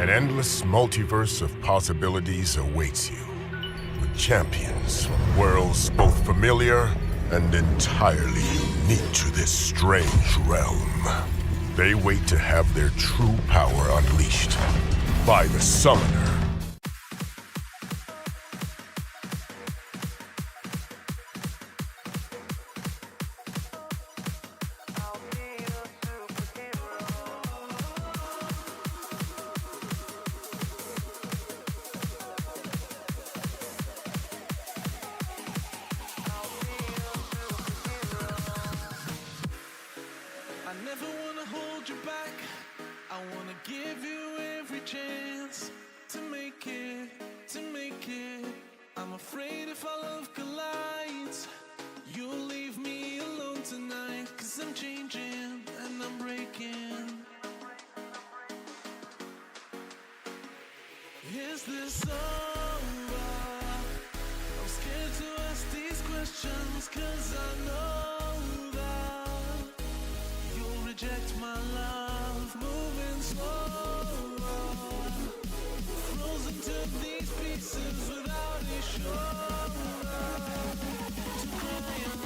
An endless multiverse of possibilities awaits you, with champions from worlds both familiar and entirely unique to this strange realm. They wait to have their true power unleashed by the Summoner. Is this over? I'm scared to ask these questions, 'cause I know that you'll reject my love. Moving slower, frozen to these pieces without a shoulder to cry on.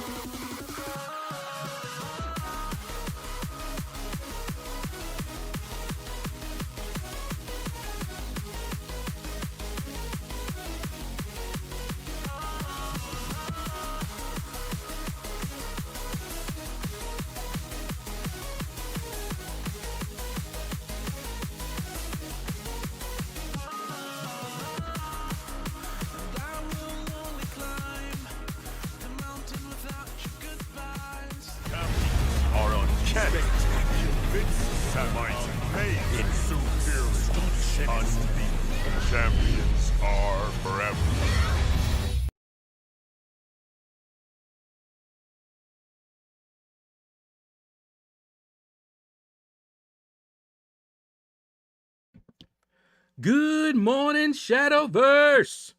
Champions are forever. Good morning, Shadowverse.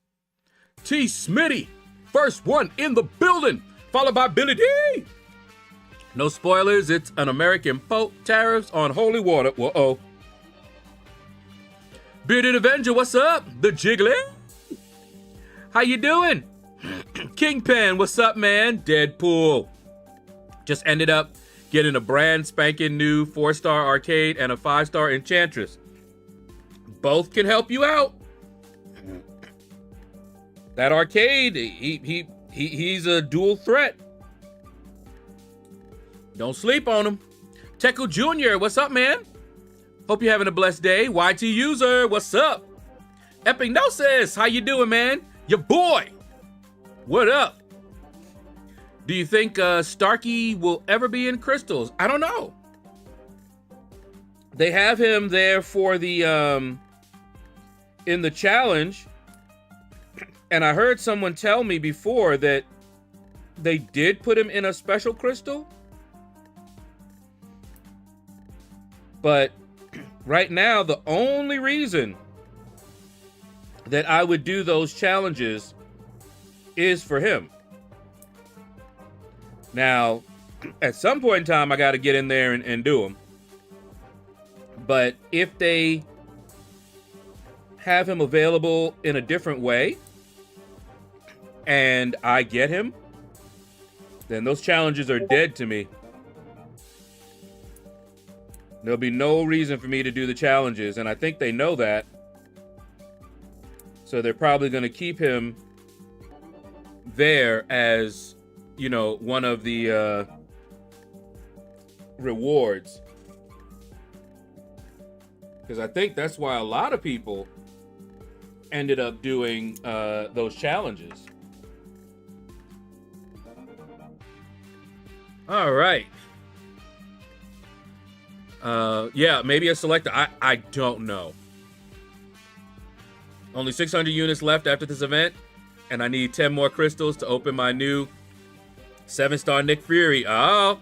T. Smitty, first one in the building, followed by Billy D. No spoilers, it's an American Pope, tariffs on holy water. Whoa-oh. Bearded Avenger, what's up? The Jiggly. How you doing? Kingpin, what's up, man? Deadpool. Just ended up getting a brand spanking new 4-star arcade and a 5-star enchantress. Both can help you out. That arcade, he's a dual threat. Don't sleep on him. Teku Jr., what's up, man? Hope you're having a blessed day. YT User, what's up? Epic Gnosis, how you doing, man? Your boy. What up? Do you think Starkey will ever be in Crystals? I don't know. They have him there for the in the challenge, and I heard someone tell me before that they did put him in a special crystal, but right now the only reason that I would do those challenges is for him. Now, at some point in time, I got to get in there and do them. But if they have him available in a different way and I get him, then those challenges are dead to me. There'll be no reason for me to do the challenges, and I think they know that. So they're probably going to keep him there as, you know, one of the rewards. Because I think that's why a lot of people ended up doing those challenges. All right. Yeah, maybe a selector. I don't know. Only 600 units left after this event, and I need 10 more crystals to open my new 7-star Nick Fury. Oh.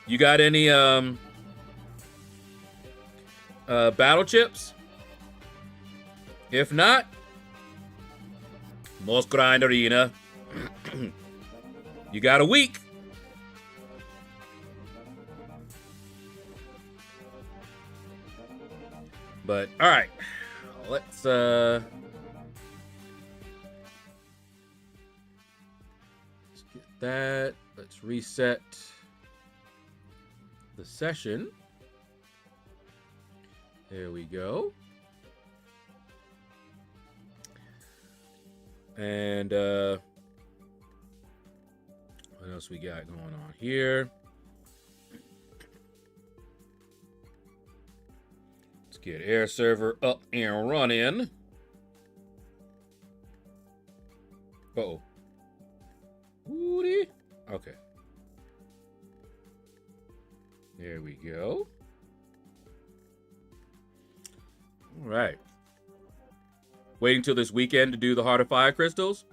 You got any battle chips? If not, most grind arena. You got a week. But all right, let's get that. Let's reset the session. There we go. And what else we got going on here? Let's get air server up and running. Uh-oh. Woody. Okay. There we go. All right. Waiting till this weekend to do the Heart of Fire crystals.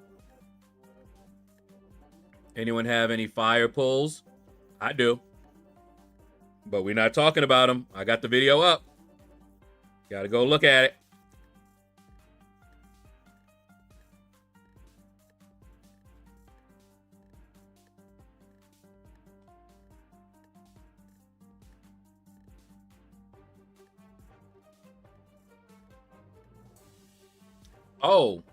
Anyone have any fire pulls? I do. But we're not talking about them. I got the video up. Gotta go look at it. Oh,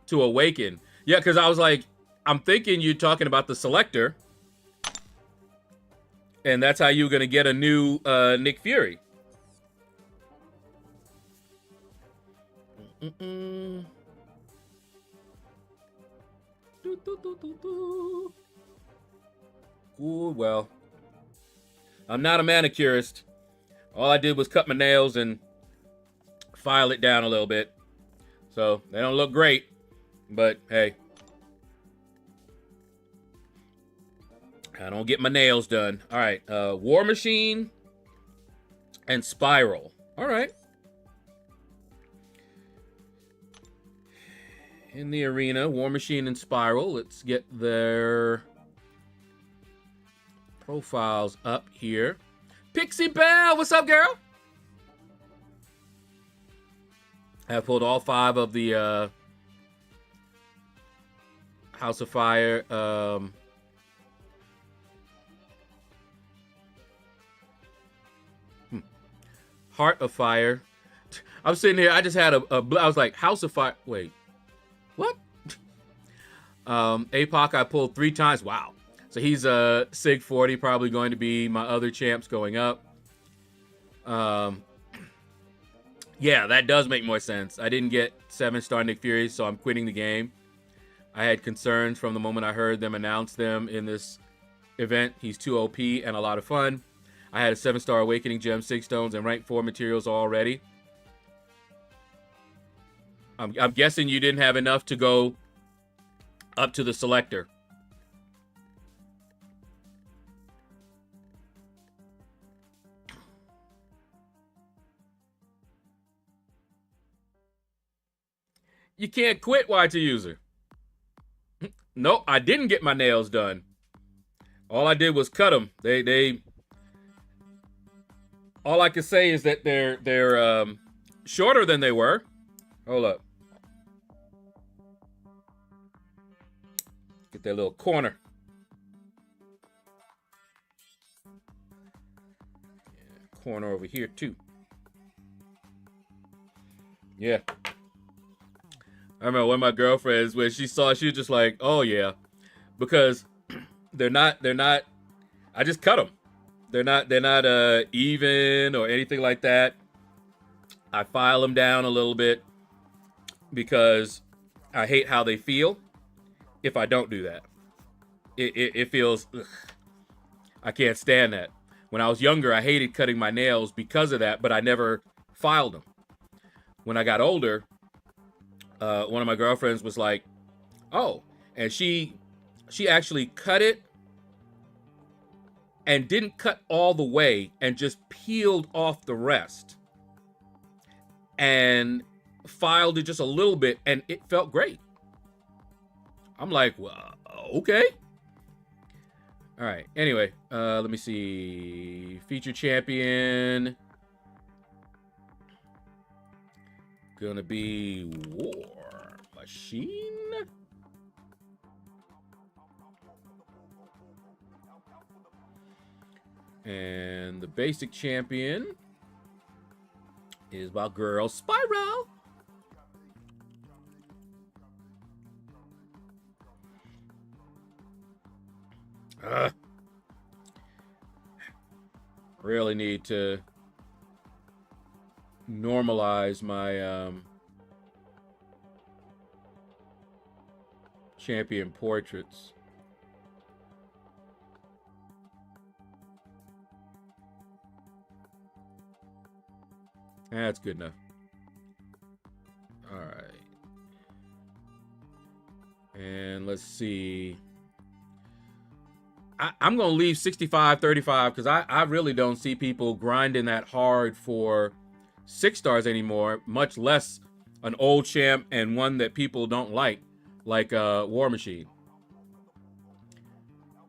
to awaken. Yeah, because I was like, I'm thinking you're talking about the selector. And that's how you're going to get a new Nick Fury. Ooh, well, I'm not a manicurist. All I did was cut my nails and file it down a little bit. So they don't look great, but hey, I don't get my nails done. All right, War Machine and Spiral. All right. In the arena, War Machine and Spiral. Let's get their profiles up here. Pixie Bell, what's up, girl? I have pulled all 5 of the House of Fire. Heart of Fire. I'm sitting here. I just had I was like, House of Fire. Wait, what? APOC I pulled 3 times. Wow. So he's Sig 40, probably going to be my other champs going up. Yeah, that does make more sense. I didn't get 7-star Nick Fury, so I'm quitting the game. I had concerns from the moment I heard them announce them in this event. He's too OP and a lot of fun. I had a 7-star Awakening Gem, 6 stones, and rank 4 materials already. I'm guessing you didn't have enough to go up to the selector. You can't quit, YT user. Nope, I didn't get my nails done. All I did was cut them. All I can say is that they're shorter than they were. Hold up. Get that little corner. Yeah, corner over here too. Yeah. I remember one of my girlfriends, when she saw it, she was just like, oh yeah, because they're not, I just cut them. They're not even or anything like that. I file them down a little bit because I hate how they feel if I don't do that. It feels, ugh. I can't stand that. When I was younger, I hated cutting my nails because of that, but I never filed them. When I got older, one of my girlfriends was like, oh, and she actually cut it and didn't cut all the way and just peeled off the rest and filed it just a little bit, and it felt great. I'm like, well, okay. All right. Anyway, let me see. Feature champion. Gonna be War Machine. And the basic champion is my girl Spiral. Really need to normalize my champion portraits. That's good enough. All right. And let's see. I'm going to leave 65-35 because I really don't see people grinding that hard for 6 stars anymore, much less an old champ and one that people don't like War Machine.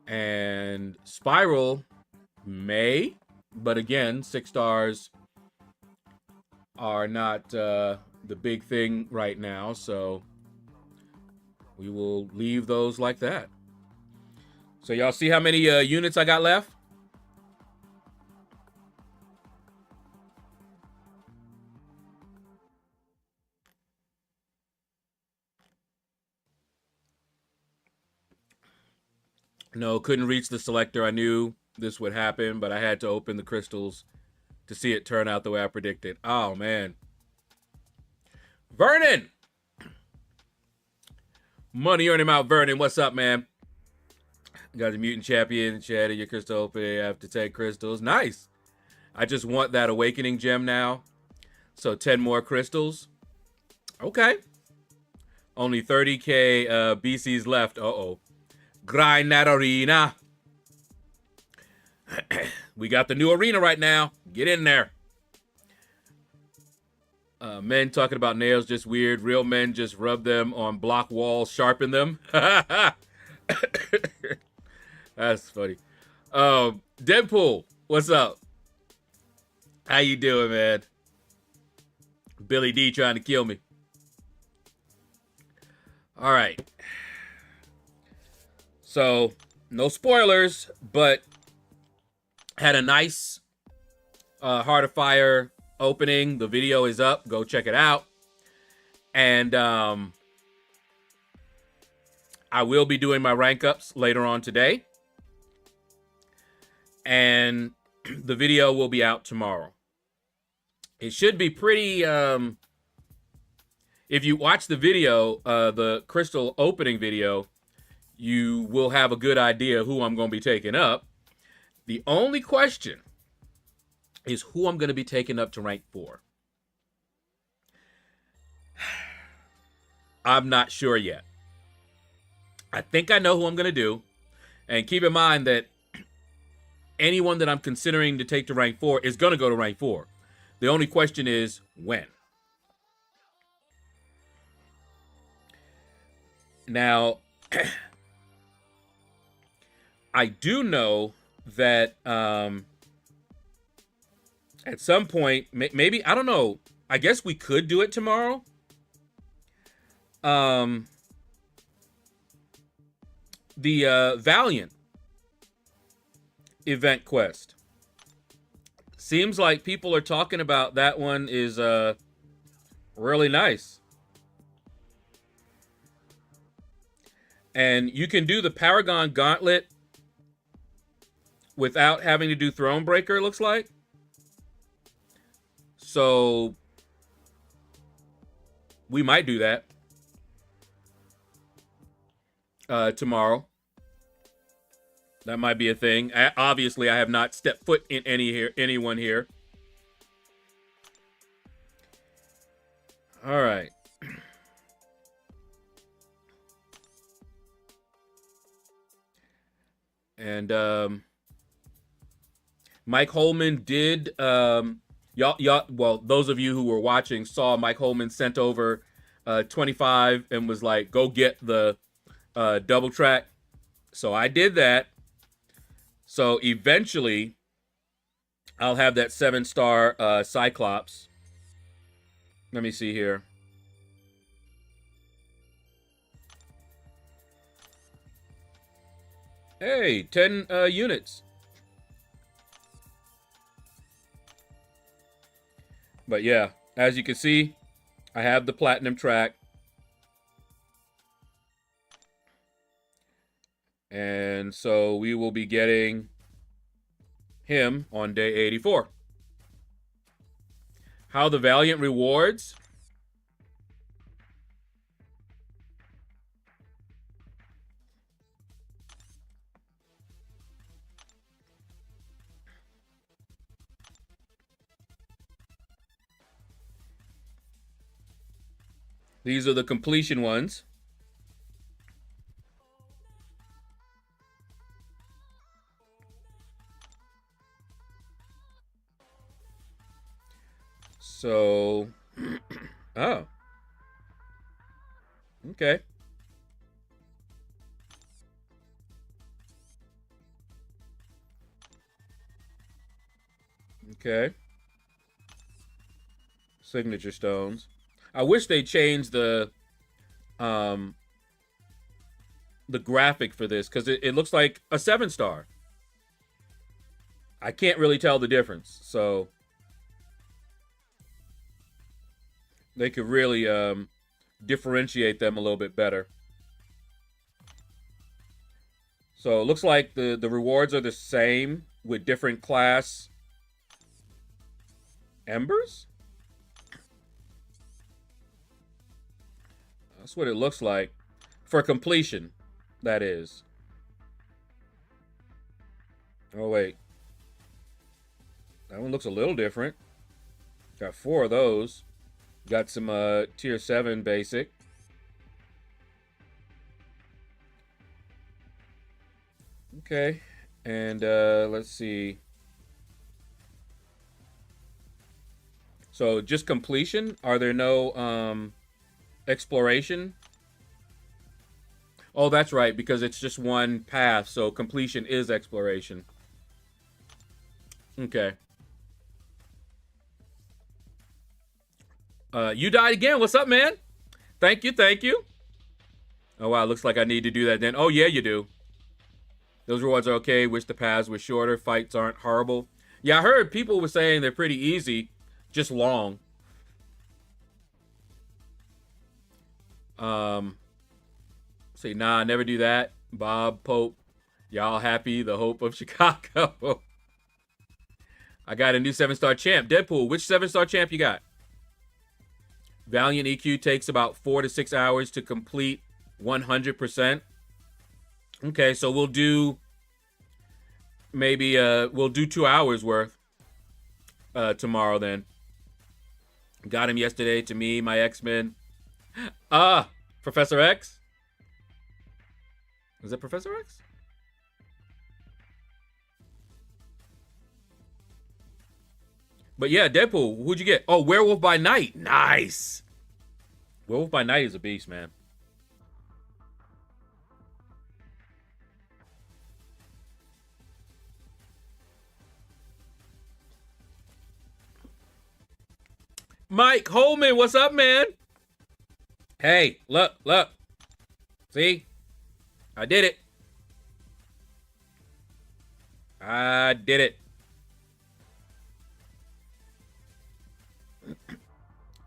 And Spiral may, but again, 6 stars are not the big thing right now, so we will leave those like that. So y'all see how many units I got left? No, couldn't reach the selector. I knew this would happen, but I had to open the crystals to see it turn out the way I predicted. Oh, man. Vernon! Money earning out, Vernon. What's up, man? Got the mutant champion, chatting your crystal open after 10 crystals. Nice. I just want that awakening gem now. So 10 more crystals. Okay. Only 30k BCs left. Uh-oh. Grind that arena. We got the new arena right now. Get in there. Men talking about nails just weird. Real men just rub them on block walls, sharpen them. That's funny. Deadpool, what's up? How you doing, man? Billy D trying to kill me. All right. So, no spoilers, but had a nice Heart of Fire opening. The video is up. Go check it out. And I will be doing my rank ups later on today. And the video will be out tomorrow. It should be pretty... if you watch the video, the crystal opening video, you will have a good idea who I'm going to be taking up. The only question is who I'm going to be taking up to rank 4. I'm not sure yet. I think I know who I'm going to do. And keep in mind that anyone that I'm considering to take to rank 4 is going to go to rank 4. The only question is when. Now, I do know that at some point, maybe, I don't know, I guess we could do it tomorrow. The Valiant event quest. Seems like people are talking about that one is really nice. And you can do the Paragon Gauntlet without having to do Thronebreaker, it looks like. So we might do that tomorrow. That might be a thing. Obviously, I have not stepped foot in anyone here. All right. And Mike Holman did y'all well, those of you who were watching saw Mike Holman sent over 25 and was like, go get the double track. So I did that. So eventually I'll have that 7-star Cyclops. Let me see here. Hey, 10 units. But yeah, as you can see, I have the platinum track. And so we will be getting him on day 84. How the Valiant rewards. These are the completion ones. So, oh, okay. Okay. Signature stones. I wish they changed the graphic for this, because it looks like a 7-star. I can't really tell the difference, so they could really differentiate them a little bit better. So it looks like the rewards are the same with different class embers. That's what it looks like for completion, that is. Oh, wait. That one looks a little different. Got 4 of those. Got some tier 7 basic. Okay. And let's see. So just completion? Are there no exploration? Oh, that's right, because it's just one path, so completion is exploration. Okay. You died again. What's up, man? Thank you, thank you. Oh, wow, looks like I need to do that then. Oh, yeah, you do. Those rewards are okay. Wish the paths were shorter. Fights aren't horrible. Yeah, I heard people were saying they're pretty easy, just long. Say, nah, never do that. Bob, Pope, y'all happy? The hope of Chicago. I got a new 7-star champ. Deadpool, which 7-star champ you got? Valiant EQ takes about 4 to 6 hours to complete 100%. Okay, so we'll do maybe we'll do 2 hours worth tomorrow then. Got him yesterday to me, my X-Men. Professor X? Is that Professor X? But yeah, Deadpool, who'd you get? Oh, Werewolf by Night. Nice. Werewolf by Night is a beast, man. Mike Holman, what's up, man? Hey, look. See? I did it. I did it.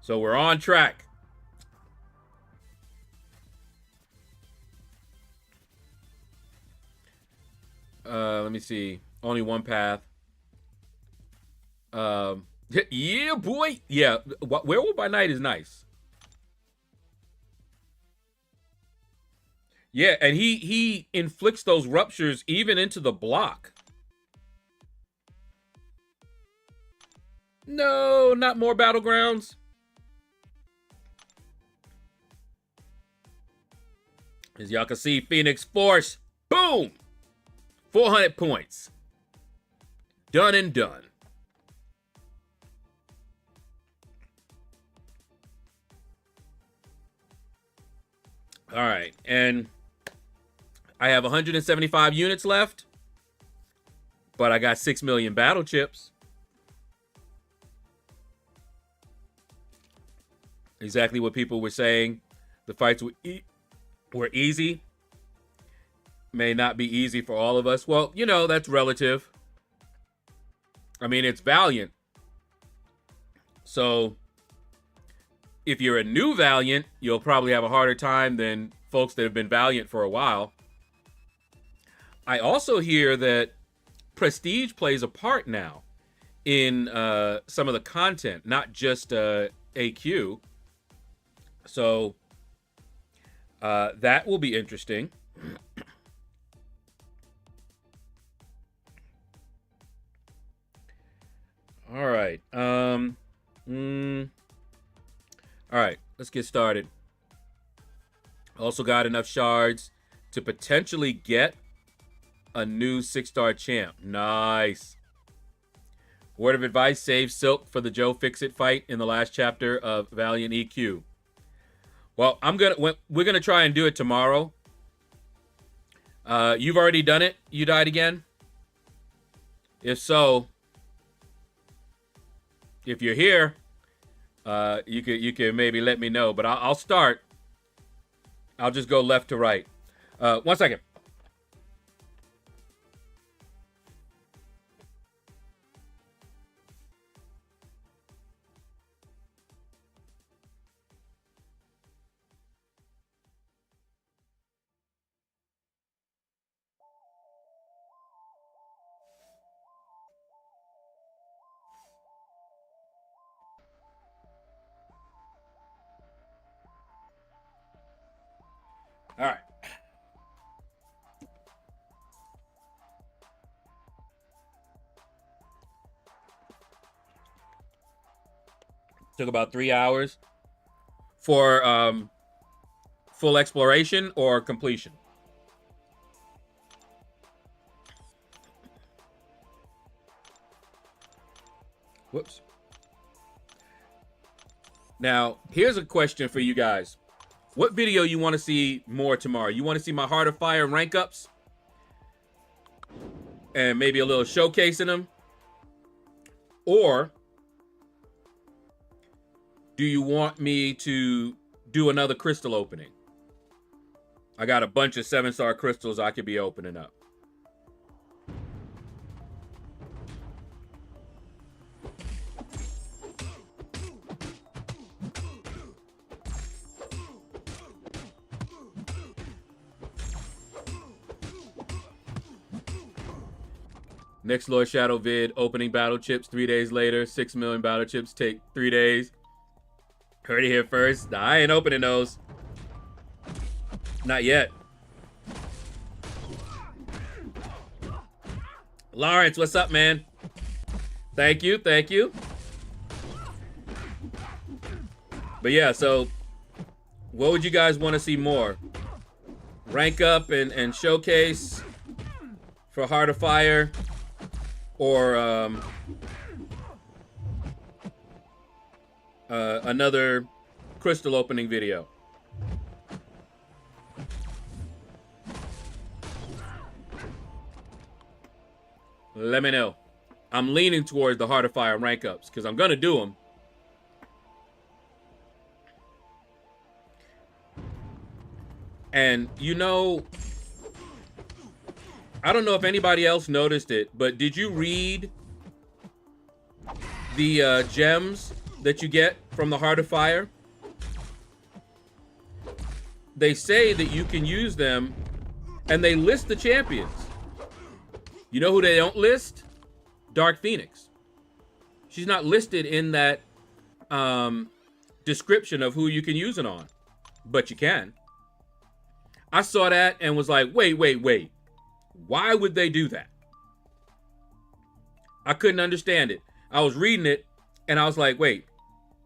So we're on track. Let me see. Only one path. Yeah, boy. Yeah, Werewolf by Night is nice. Yeah, and he inflicts those ruptures even into the block. No, not more battlegrounds. As y'all can see, Phoenix Force, boom! 400 points. Done and done. All right, and I have 175 units left, but I got 6 million battle chips. Exactly what people were saying. The fights were easy. May not be easy for all of us. Well, you know, that's relative. I mean, it's Valiant. So if you're a new Valiant, you'll probably have a harder time than folks that have been Valiant for a while. I also hear that prestige plays a part now in some of the content, not just AQ. So that will be interesting. All right. All right, let's get started. Also got enough shards to potentially get a new 6-star champ. Nice. Word of advice, save Silk for the Joe Fixit fight in the last chapter of Valiant EQ. Well, we're gonna try and do it tomorrow. You've already done it? You died again? If so, if you're here, you can maybe let me know, but I'll start. I'll just go left to right. 1 second. All right. Took about 3 hours for full exploration or completion. Whoops. Now, here's a question for you guys. What video you want to see more tomorrow? You want to see my Heart of Fire rank ups? And maybe a little showcasing them? Or do you want me to do another crystal opening? I got a bunch of 7-star crystals I could be opening up. Next LordShaedow vid, opening battle chips 3 days later. 6 million battle chips take 3 days. Heard it here first. Nah, I ain't opening those. Not yet. Lawrence, what's up, man? Thank you, thank you. But yeah, so what would you guys want to see more? Rank up and showcase for Heart of Fire? Or another crystal opening video. Let me know. I'm leaning towards the Heart of Fire rank ups because I'm gonna do them. And you know, I don't know if anybody else noticed it, but did you read the gems that you get from the Heart of Fire? They say that you can use them, and they list the champions. You know who they don't list? Dark Phoenix. She's not listed in that description of who you can use it on, but you can. I saw that and was like, wait. Why would they do that? I couldn't understand it. I was reading it, and I was like, wait,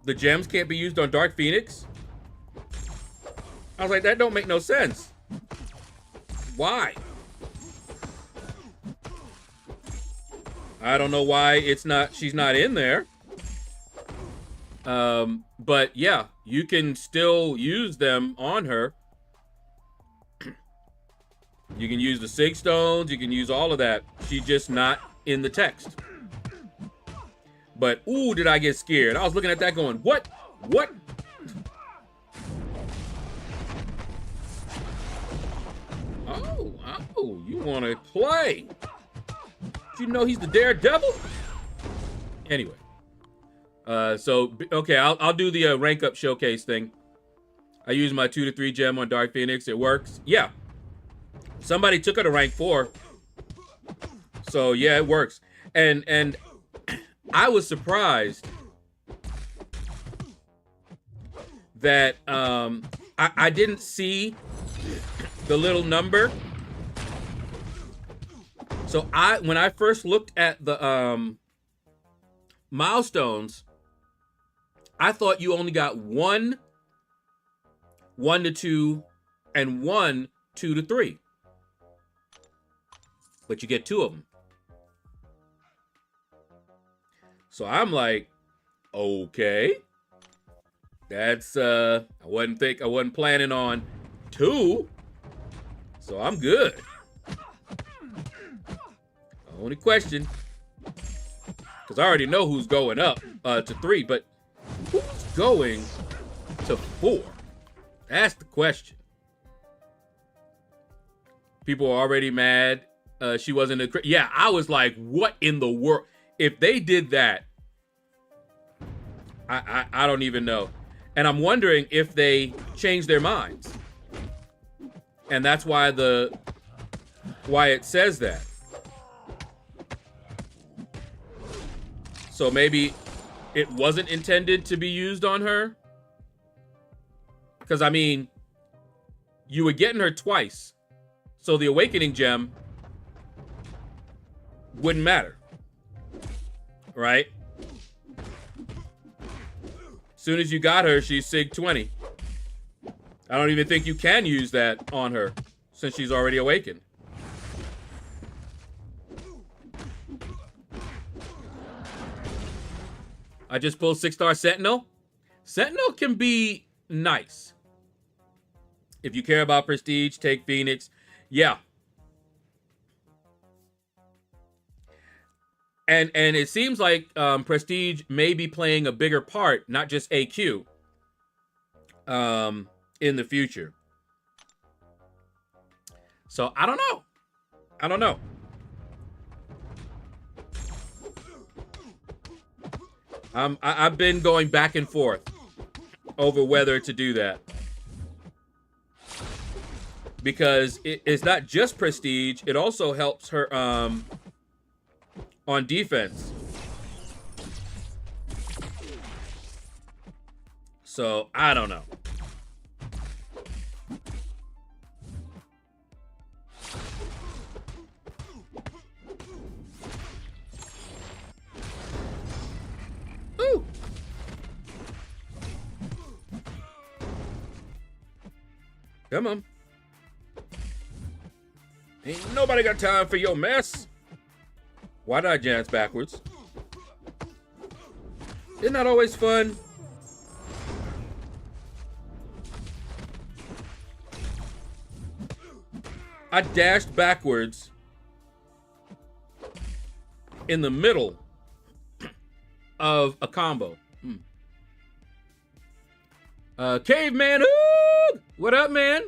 the gems can't be used on Dark Phoenix? I was like, that don't make no sense. Why? I don't know why she's not in there. But yeah, you can still use them on her. You can use the Sig Stones, you can use all of that. She's just not in the text. But, ooh, did I get scared. I was looking at that going, what? What? Oh, you want to play. Did you know he's the Daredevil? Anyway. Okay, I'll do the rank up showcase thing. I use my 2 to 3 gem on Dark Phoenix. It works. Yeah. Somebody took her to rank 4. So yeah, it works. And I was surprised that I didn't see the little number. So when I first looked at the milestones, I thought you only got 1 to 2, and 1 2 to 3. But you get 2 of them. So I'm like, okay. That's I wasn't planning on 2. So I'm good. Only question, because I already know who's going up to 3, but who's going to 4? That's the question. People are already mad. She wasn't a... Yeah, I was like, what in the world? If they did that, I don't even know. And I'm wondering if they changed their minds. And that's why it says that. So maybe it wasn't intended to be used on her. Because, I mean, you were getting her twice. So the Awakening Gem wouldn't matter. Right? Soon as you got her, she's Sig 20. I don't even think you can use that on her since she's already awakened. I just pulled 6-star Sentinel. Sentinel can be nice. If you care about prestige, take Phoenix. Yeah. And it seems like prestige may be playing a bigger part, not just AQ, in the future. So I don't know. I don't know. I've been going back and forth over whether to do that. Because it's not just prestige, it also helps her on defense. So, I don't know. Ooh. Come on. Ain't nobody got time for your mess. Why did I dance backwards? Isn't that always fun? I dashed backwards in the middle of a combo. Caveman, ooh! What up, man?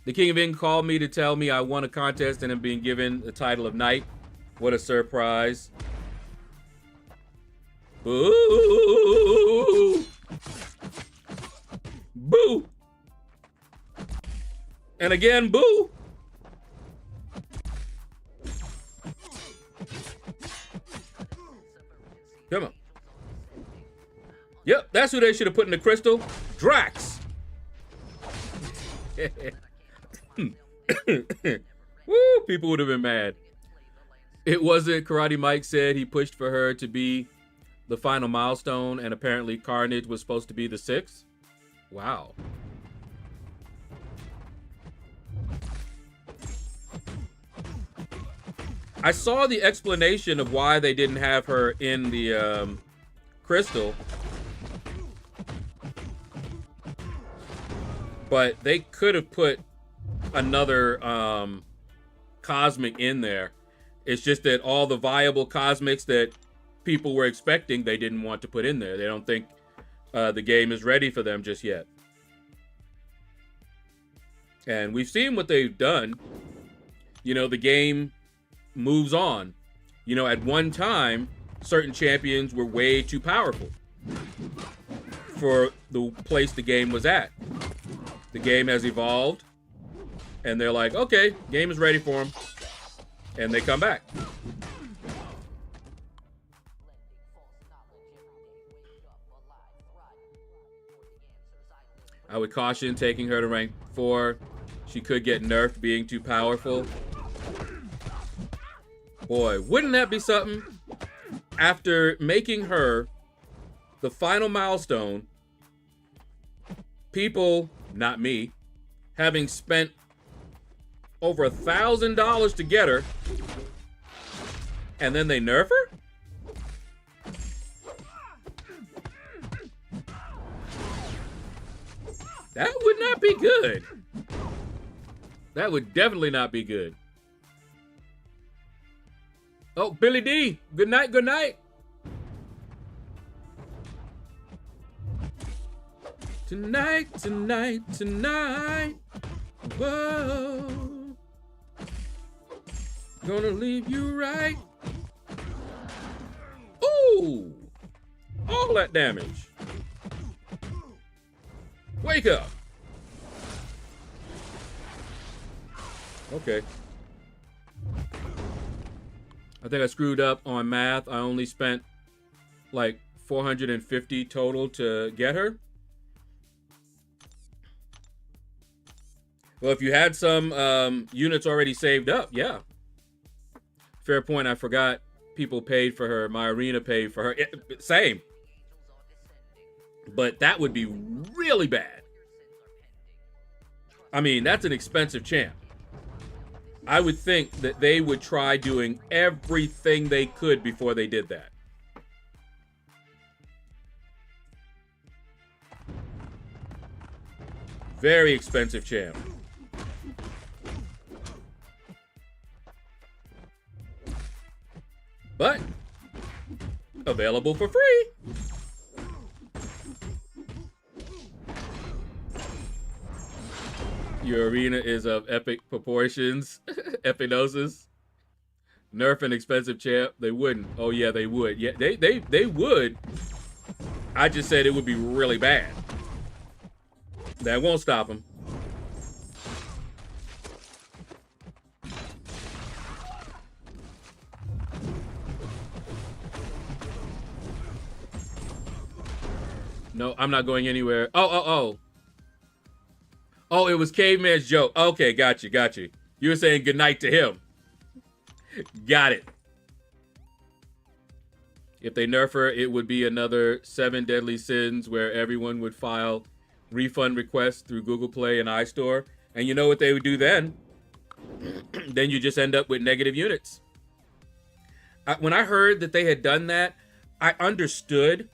The King of Ink called me to tell me I won a contest and I'm being given the title of Knight. What a surprise. Boo! Boo! And again, boo! Come on. Yep, that's who they should have put in the crystal. Drax. Woo, people would have been mad. It wasn't Karate Mike said he pushed for her to be the final milestone, and apparently Carnage was supposed to be the 6th. Wow. I saw the explanation of why they didn't have her in the crystal. But they could have put another cosmic in there. It's just that all the viable cosmics that people were expecting, they didn't want to put in there. They don't think the game is ready for them just yet. And we've seen what they've done. You know, the game moves on. You know, at one time, certain champions were way too powerful for the place the game was at. The game has evolved, and they're like, okay, game is ready for them, and they come back. I would caution taking her to rank 4. She could get nerfed being too powerful. Boy, wouldn't that be something? After making her the final milestone, people, not me, having spent over $1,000 to get her, and then they nerf her? That would not be good. That would definitely not be good. Oh, Billy D, good night, good night. Tonight, tonight, tonight. Whoa. Gonna leave you right. Ooh. All that damage. Wake up. Okay. I think I screwed up on math. I only spent like 450 total to get her. Well, if you had some units already saved up, yeah. Fair point. I forgot people paid for her. My arena paid for her. Same. But that would be really bad. I mean, that's an expensive champ. I would think that they would try doing everything they could before they did that. Very expensive champ. But available for free. Your arena is of epic proportions. Epinosis. Nerf an expensive champ. They wouldn't. Oh yeah, they would. Yeah, they would. I just said it would be really bad. That won't stop them. No, I'm not going anywhere. Oh, it was Caveman's joke. Okay, got you. You were saying goodnight to him. Got it. If they nerf her, it would be another 7 deadly sins where everyone would file refund requests through Google Play and iStore. And you know what they would do then? Then you just end up with negative units. When I heard that they had done that, I understood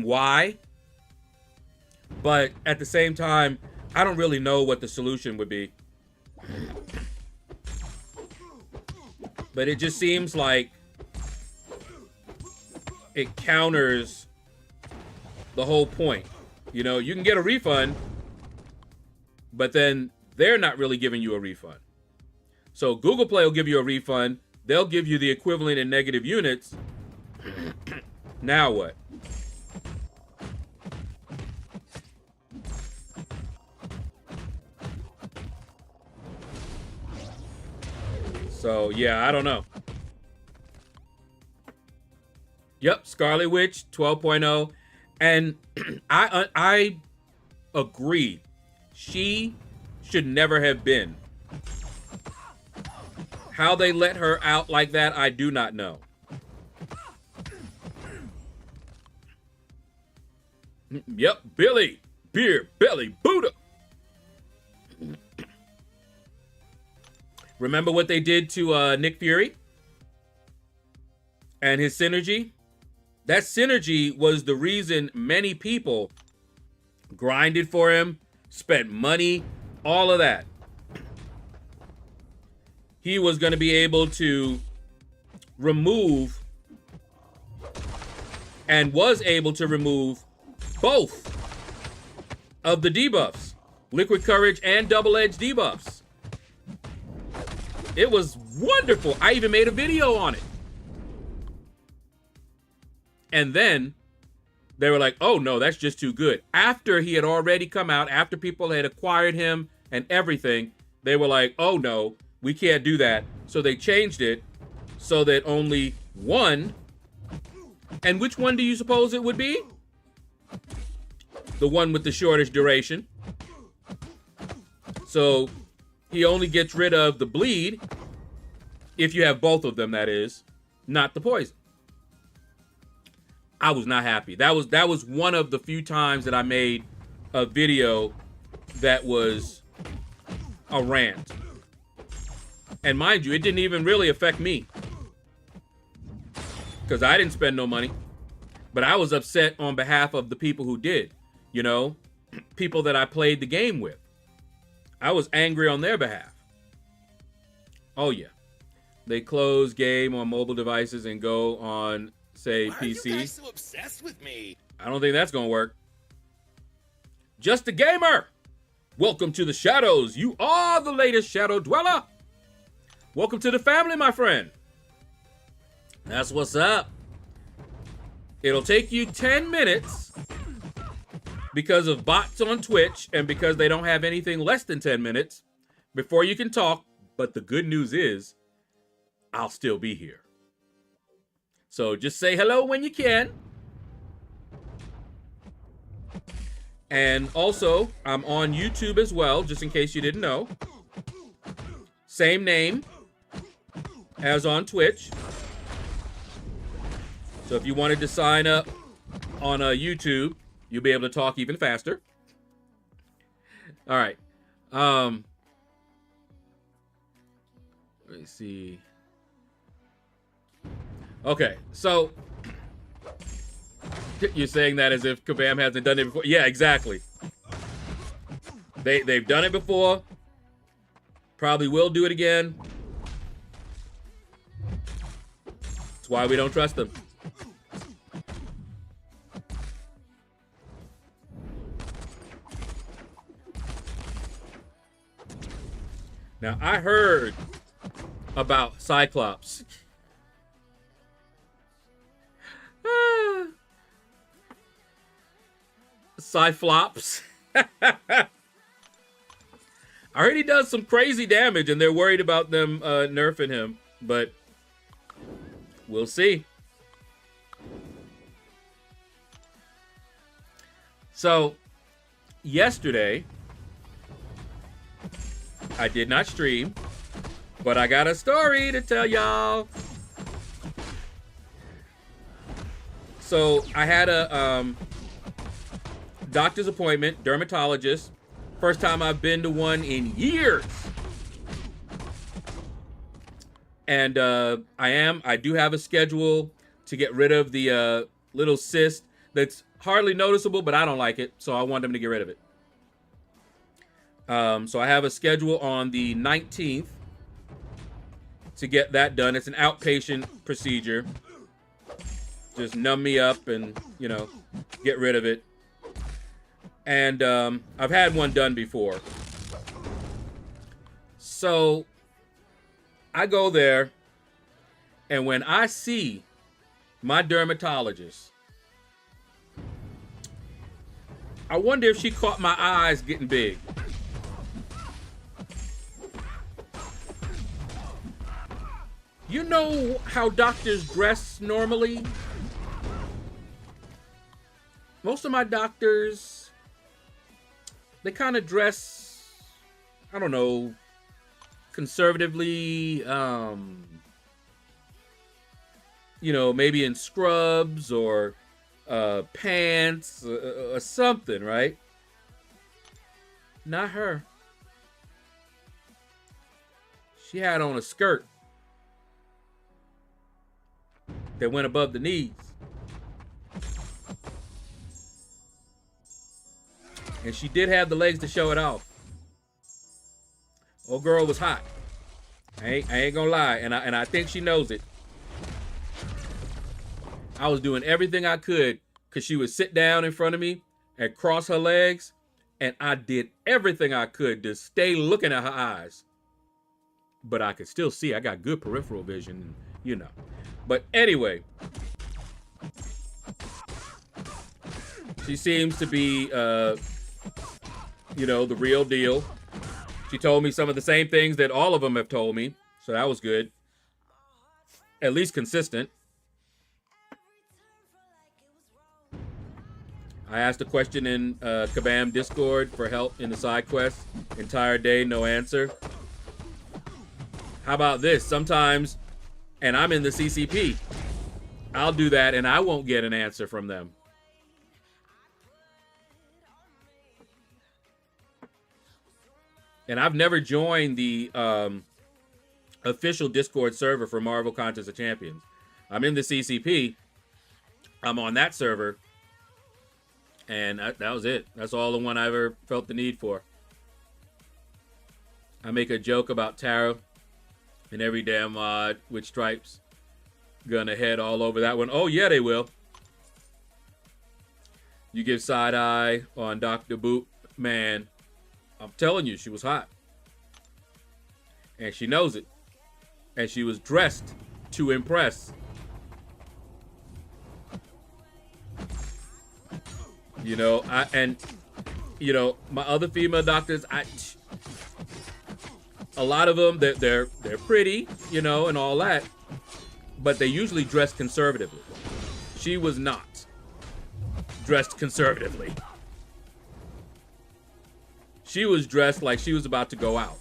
why. But at the same time, I don't really know what the solution would be. But it just seems like it counters the whole point. You know, you can get a refund, but then they're not really giving you a refund. So Google Play will give you a refund. They'll give you the equivalent in negative units. Now what? So, yeah, I don't know. Yep, Scarlet Witch 12.0. And I agree. She should never have been. How they let her out like that, I do not know. Yep, Billy, Beer, Belly, Buddha. Remember what they did to Nick Fury? And his synergy? That synergy was the reason many people grinded for him, spent money, all of that. He was going to be able to remove and was able to remove both of the debuffs, Liquid Courage and Double Edge debuffs. It was wonderful. I even made a video on it. And then they were like, oh no, that's just too good. After he had already come out, after people had acquired him and everything, they were like, oh no, we can't do that. So they changed it so that only one, and which one do you suppose it would be? The one with the shortest duration. So he only gets rid of the bleed, if you have both of them, that is, not the poison. I was not happy. That was one of the few times that I made a video that was a rant. And mind you, it didn't even really affect me, because I didn't spend no money. But I was upset on behalf of the people who did, you know, people that I played the game with. I was angry on their behalf. Oh yeah. They close game on mobile devices and go on, say, Why PC. are you guys so obsessed with me? I don't think that's gonna work. Just a gamer. Welcome to the shadows. You are the latest shadow dweller. Welcome to the family, my friend. That's what's up. It'll take you 10 minutes because of bots on Twitch and because they don't have anything less than 10 minutes before you can talk. But the good news is I'll still be here. So just say hello when you can. And also, I'm on YouTube as well, just in case you didn't know. Same name as on Twitch. So if you wanted to sign up on YouTube, you'll be able to talk even faster. All right. Let me see. Okay, so you're saying that as if Kabam hasn't done it before? Yeah, exactly. They've done it before. Probably will do it again. That's why we don't trust them. Now, I heard about Cyclops. Cyclops. I heard he does some crazy damage, and they're worried about them nerfing him, but we'll see. So, yesterday, I did not stream, but I got a story to tell y'all. So, I had a doctor's appointment, dermatologist. First time I've been to one in years. And I do have a schedule to get rid of the little cyst that's hardly noticeable, but I don't like it, so I want them to get rid of it. So I have a schedule on the 19th to get that done. It's an outpatient procedure. Just numb me up and, you know, get rid of it. And I've had one done before. So I go there, and when I see my dermatologist, I wonder if she caught my eyes getting big. You know how doctors dress normally? Most of my doctors, they kind of dress, I don't know, conservatively, you know, maybe in scrubs or pants or something, right? Not her. She had on a skirt that went above the knees. And she did have the legs to show it off. Old girl was hot. I ain't gonna lie, and I think she knows it. I was doing everything I could because she would sit down in front of me and cross her legs, and I did everything I could to stay looking at her eyes. But I could still see. I got good peripheral vision, you know. But anyway, She seems to be, you know, the real deal. She told me some of the same things that all of them have told me. So that was good. At least consistent. I asked a question in Kabam Discord for help in the side quest. Entire day, no answer. How about this? Sometimes, and I'm in the CCP, I'll do that and I won't get an answer from them. And I've never joined the official Discord server for Marvel Contest of Champions. I'm in the CCP. I'm on that server. And that was it. That's all the one I ever felt the need for. I make a joke about Tara and every damn mod with stripes gonna head all over that one. Oh, yeah, they will. You give side eye on Dr. Boot. Man, I'm telling you, she was hot. And she knows it. And she was dressed to impress. You know, you know, my other female doctors, a lot of them, they're pretty, you know, and all that, but they usually dress conservatively. She was not dressed conservatively. She was dressed like she was about to go out.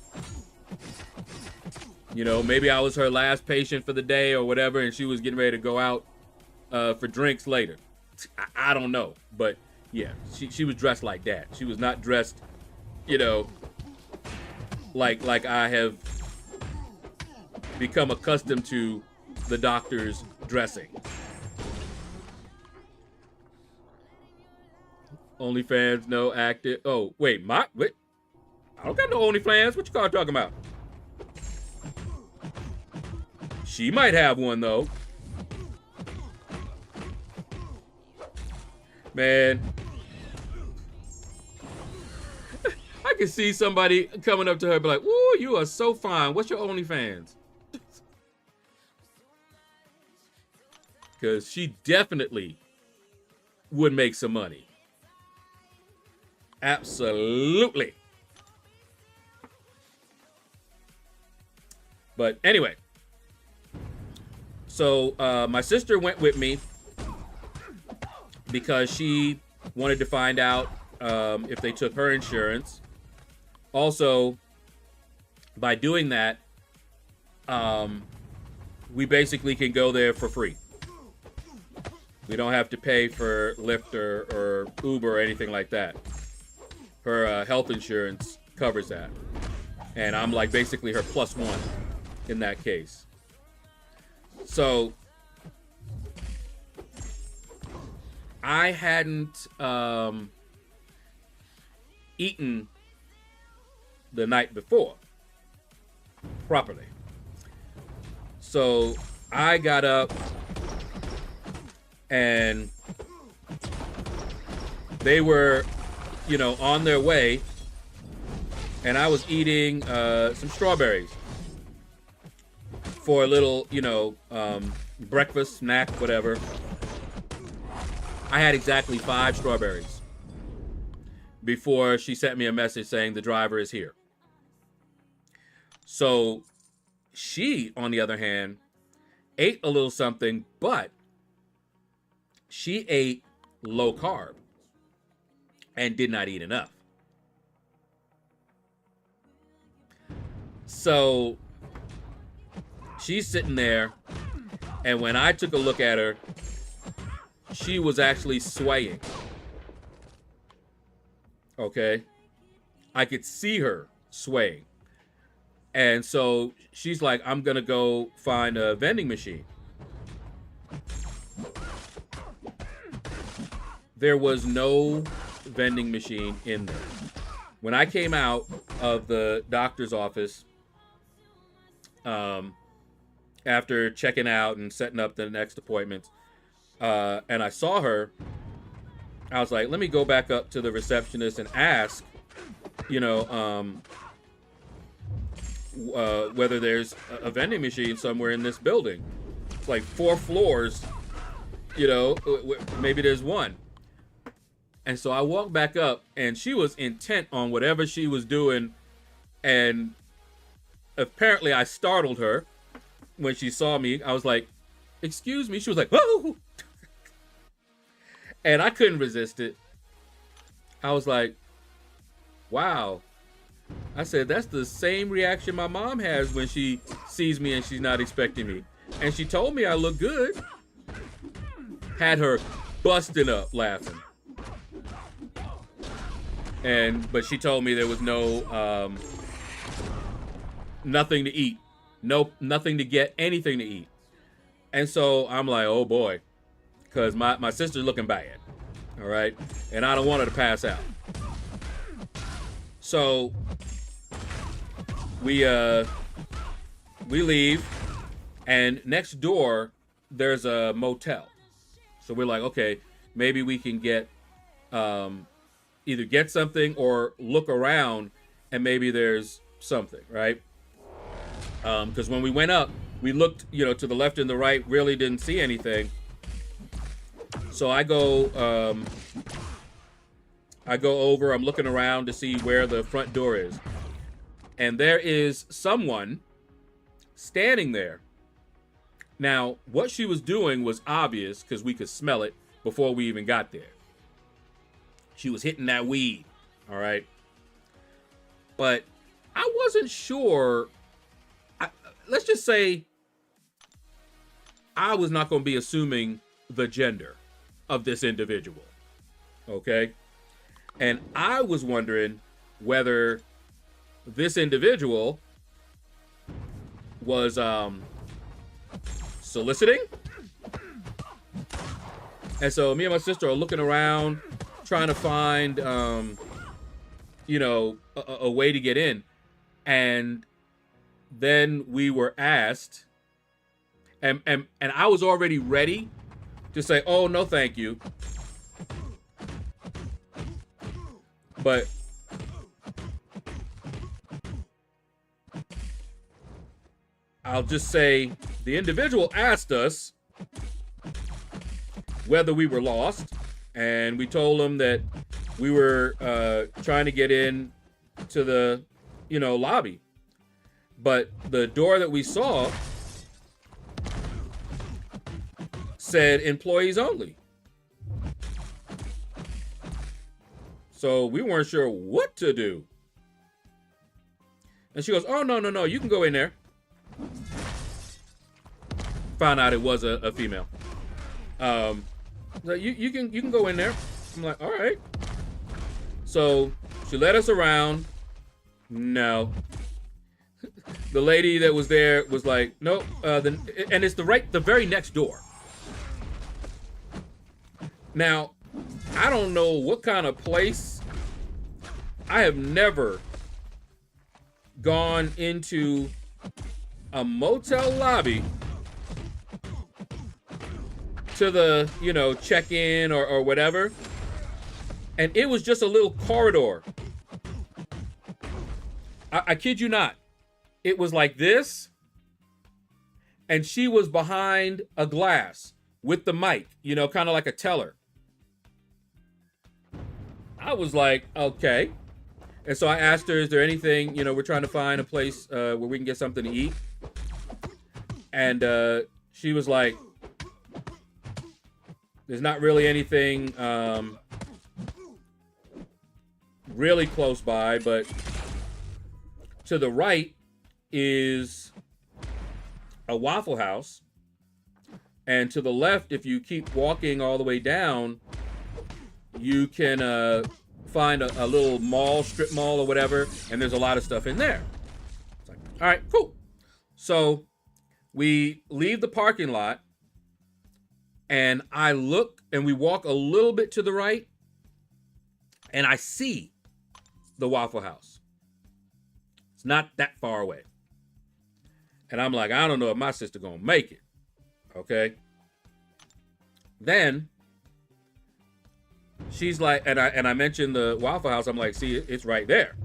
You know, maybe I was her last patient for the day or whatever, and she was getting ready to go out for drinks later. I don't know, but yeah, she was dressed like that. She was not dressed, you know, like I have become accustomed to the doctor's dressing. OnlyFans, no active. Oh, wait, wait. I don't got no OnlyFans. What you call talking about? She might have one, though. Man. I can see somebody coming up to her and be like, ooh, you are so fine. What's your OnlyFans? Because she definitely would make some money. Absolutely. But anyway. So my sister went with me because she wanted to find out if they took her insurance. Also, by doing that, we basically can go there for free. We don't have to pay for Lyft or Uber or anything like that. Her health insurance covers that. And I'm like basically her plus one in that case. So I hadn't eaten the night before properly. So I got up and they were, you know, on their way, and I was eating some strawberries for a little, you know, breakfast, snack, whatever. I had exactly 5 strawberries before she sent me a message saying the driver is here. So she, on the other hand, ate a little something, but she ate low carb and did not eat enough. So she's sitting there, and when I took a look at her, she was actually swaying. Okay? I could see her swaying. And so she's like, I'm going to go find a vending machine. There was no vending machine in there. When I came out of the doctor's office, after checking out and setting up the next appointment, and I saw her, I was like, let me go back up to the receptionist and ask, you know, whether there's a vending machine somewhere in this building. It's like 4 floors, you know, maybe there's one. And so I walked back up, and she was intent on whatever she was doing. And apparently I startled her when she saw me. I was like, excuse me. She was like, whoa. And I couldn't resist it. I was like, wow. I said, that's the same reaction my mom has when she sees me and she's not expecting me. And she told me I look good. Had her busting up laughing. But she told me there was no, nothing to eat. Nothing to get, anything to eat. And so I'm like, oh boy. Because my sister's looking bad. All right. And I don't want her to pass out. So we leave, and next door there's a motel. So we're like, okay, maybe we can get either get something or look around, and maybe there's something, right? Because when we went up, we looked, to the left and the right, really didn't see anything. So I go over, I'm looking around to see where the front door is. And there is someone standing there. Now, what she was doing was obvious because we could smell it before we even got there. She was hitting that weed, all right? But I wasn't sure. Let's just say I was not going to be assuming the gender of this individual, okay? And I was wondering whether this individual was soliciting. And so me and my sister are looking around, trying to find, a way to get in. And then we were asked, and I was already ready to say, oh, no, thank you. But I'll just say the individual asked us whether we were lost, and we told him that we were trying to get in to the, lobby. But the door that we saw said employees only. So we weren't sure what to do. And she goes, oh, no, you can go in there. Found out it was a female. So you can go in there. I'm like, all right. So she led us around. No. The lady that was there was like, nope. And it's the very next door. Now, I don't know what kind of place. I have never gone into a motel lobby to the, check-in or whatever. And it was just a little corridor. I kid you not. It was like this. And she was behind a glass with the mic, kind of like a teller. I was like, okay. And so I asked her, is there anything, we're trying to find a place where we can get something to eat. And she was like, there's not really anything really close by, but to the right is a Waffle House. And to the left, if you keep walking all the way down, you can find a little mall, strip mall or whatever, and there's a lot of stuff in there. It's like, all right, cool. So we leave the parking lot, and I look, and we walk a little bit to the right, and I see the Waffle House. It's not that far away. And I'm like, I don't know if my sister gonna make it. Okay. Then she's like, and I mentioned the Waffle House. I'm like, see, it's right there.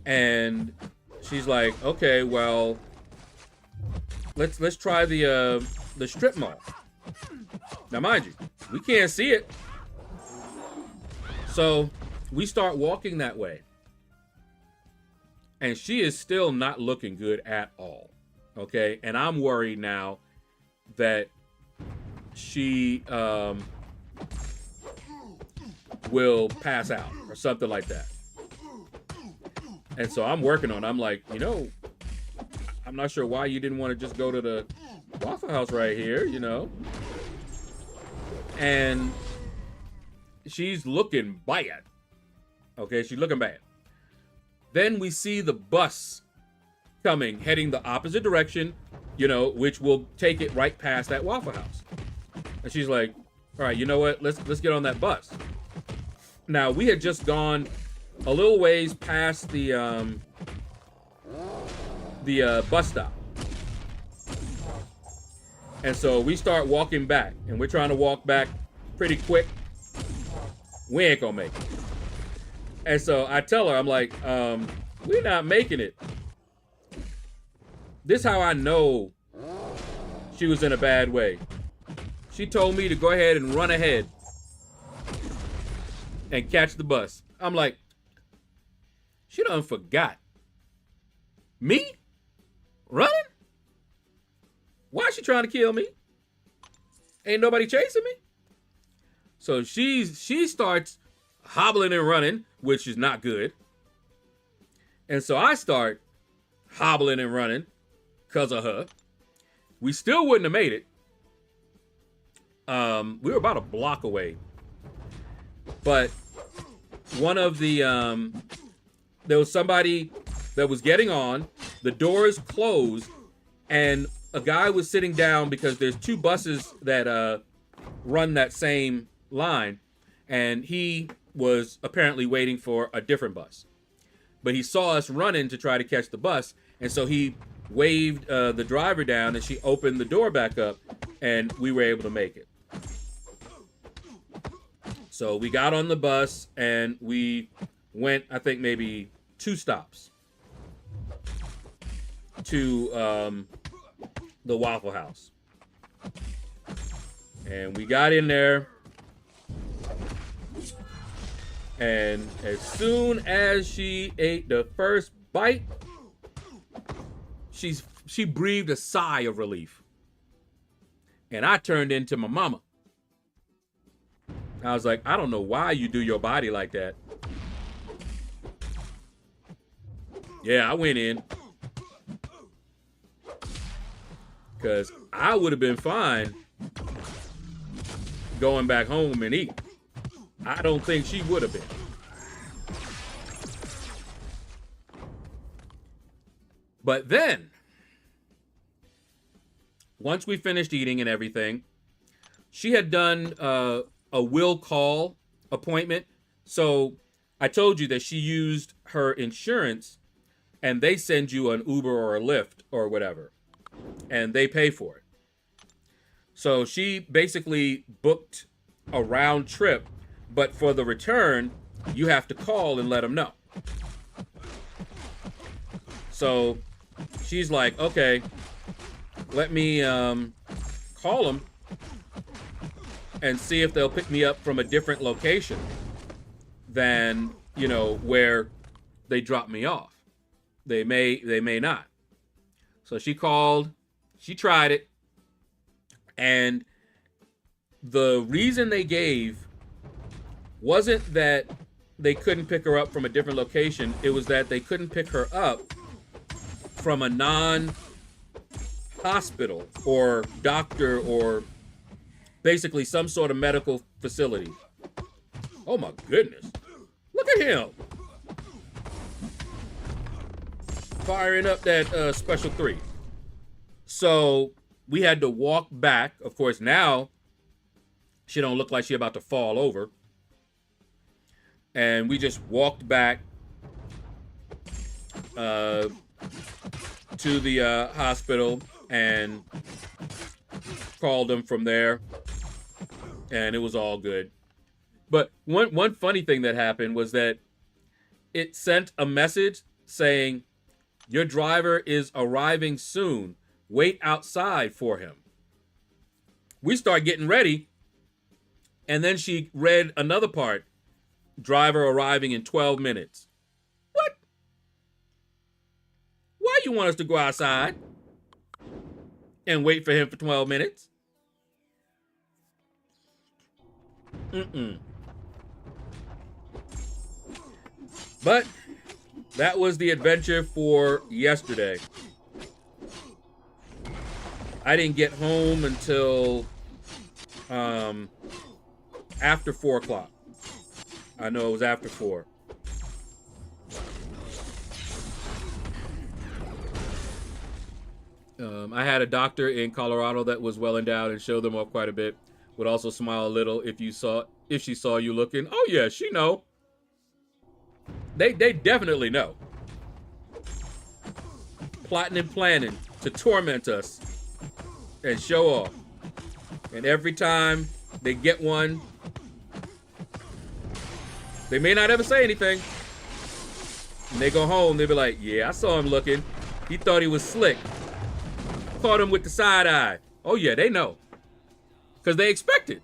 And she's like, okay, well, let's try the strip mall. Now, mind you, we can't see it. So we start walking that way. And she is still not looking good at all. Okay. And I'm worried now that she will pass out or something like that. And so I'm working on it. I'm like, you know, I'm not sure why you didn't want to just go to the Waffle House right here, you know. And she's looking bad. Okay, she's looking bad. Then we see the bus coming, heading the opposite direction, you know, which will take it right past that Waffle House. And she's like, all right, you know what? Let's get on that bus. Now, we had just gone a little ways past the bus stop. And so we start walking back, and we're trying to walk back pretty quick. We ain't gonna make it. And so I tell her, I'm like, we're not making it. This is how I know she was in a bad way. She told me to go ahead and run ahead and catch the bus. I'm like, she done forgot. Me? Running? Why is she trying to kill me? Ain't nobody chasing me. So she starts hobbling and running, which is not good. And so I start hobbling and running because of her. We still wouldn't have made it. We were about a block away. But one of the, there was somebody that was getting on. The doors closed, and a guy was sitting down because there's two buses that run that same line, and he was apparently waiting for a different bus. But he saw us running to try to catch the bus, and so he waved the driver down, and she opened the door back up, and we were able to make it. So we got on the bus, and we went, I think, maybe 2 stops to the Waffle House. And we got in there, and as soon as she ate the first bite, she breathed a sigh of relief. And I turned into my mama. I was like, I don't know why you do your body like that. Yeah, I went in. Because I would have been fine going back home and eat. I don't think she would have been. But then, once we finished eating and everything, she had done a will call appointment. So I told you that she used her insurance, and they send you an Uber or a Lyft or whatever, and they pay for it. So she basically booked a round trip, but for the return, you have to call and let them know. So she's like, okay, let me call them and see if they'll pick me up from a different location than, you know, where they dropped me off. They may not. So she called, she tried it, and the reason they gave wasn't that they couldn't pick her up from a different location. It was that they couldn't pick her up from a non-hospital or doctor or basically some sort of medical facility. Oh my goodness. Look at him. Firing up that Special 3. So we had to walk back. Of course, now she don't look like she about to fall over. And we just walked back to the hospital and called them from there. And it was all good. But one funny thing that happened was that it sent a message saying, your driver is arriving soon. Wait outside for him. We start getting ready. And then she read another part. Driver arriving in 12 minutes. What? Why you want us to go outside and wait for him for 12 minutes? But that was the adventure for yesterday. I didn't get home until after 4 o'clock. I know it was after 4. I had a doctor in Colorado that was well endowed and showed them off quite a bit. Would also smile a little if she saw you looking. Oh yeah, she know. They definitely know. Plotting and planning to torment us and show off. And every time they get one, they may not ever say anything. And they go home, they be like, yeah, I saw him looking. He thought he was slick. Caught him with the side eye. Oh yeah, they know. Because they expect it.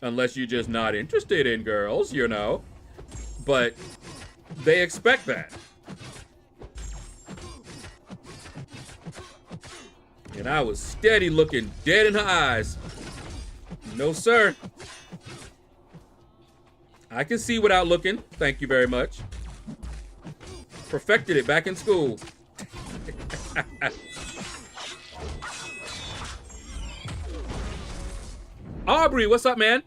Unless you're just not interested in girls, you know. But they expect that. And I was steady looking dead in her eyes. No, sir. I can see without looking. Thank you very much. Perfected it back in school. Aubrey, what's up, man?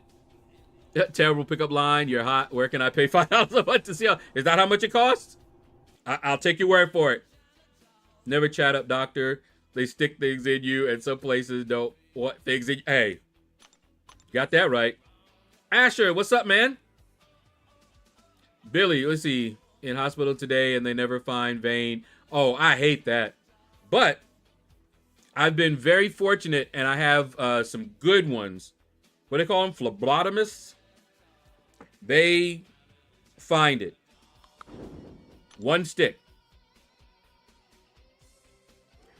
Terrible pickup line. You're hot. Where can I pay $5 a month to see how? Is that how much it costs? I'll take your word for it. Never chat up, doctor. They stick things in you, and some places don't want things in you. Hey, got that right. Asher, what's up, man? Billy, let's see. In hospital today, and they never find vein. Oh, I hate that. But I've been very fortunate, and I have some good ones. What do they call them? Phlebotomists? They find it. One stick.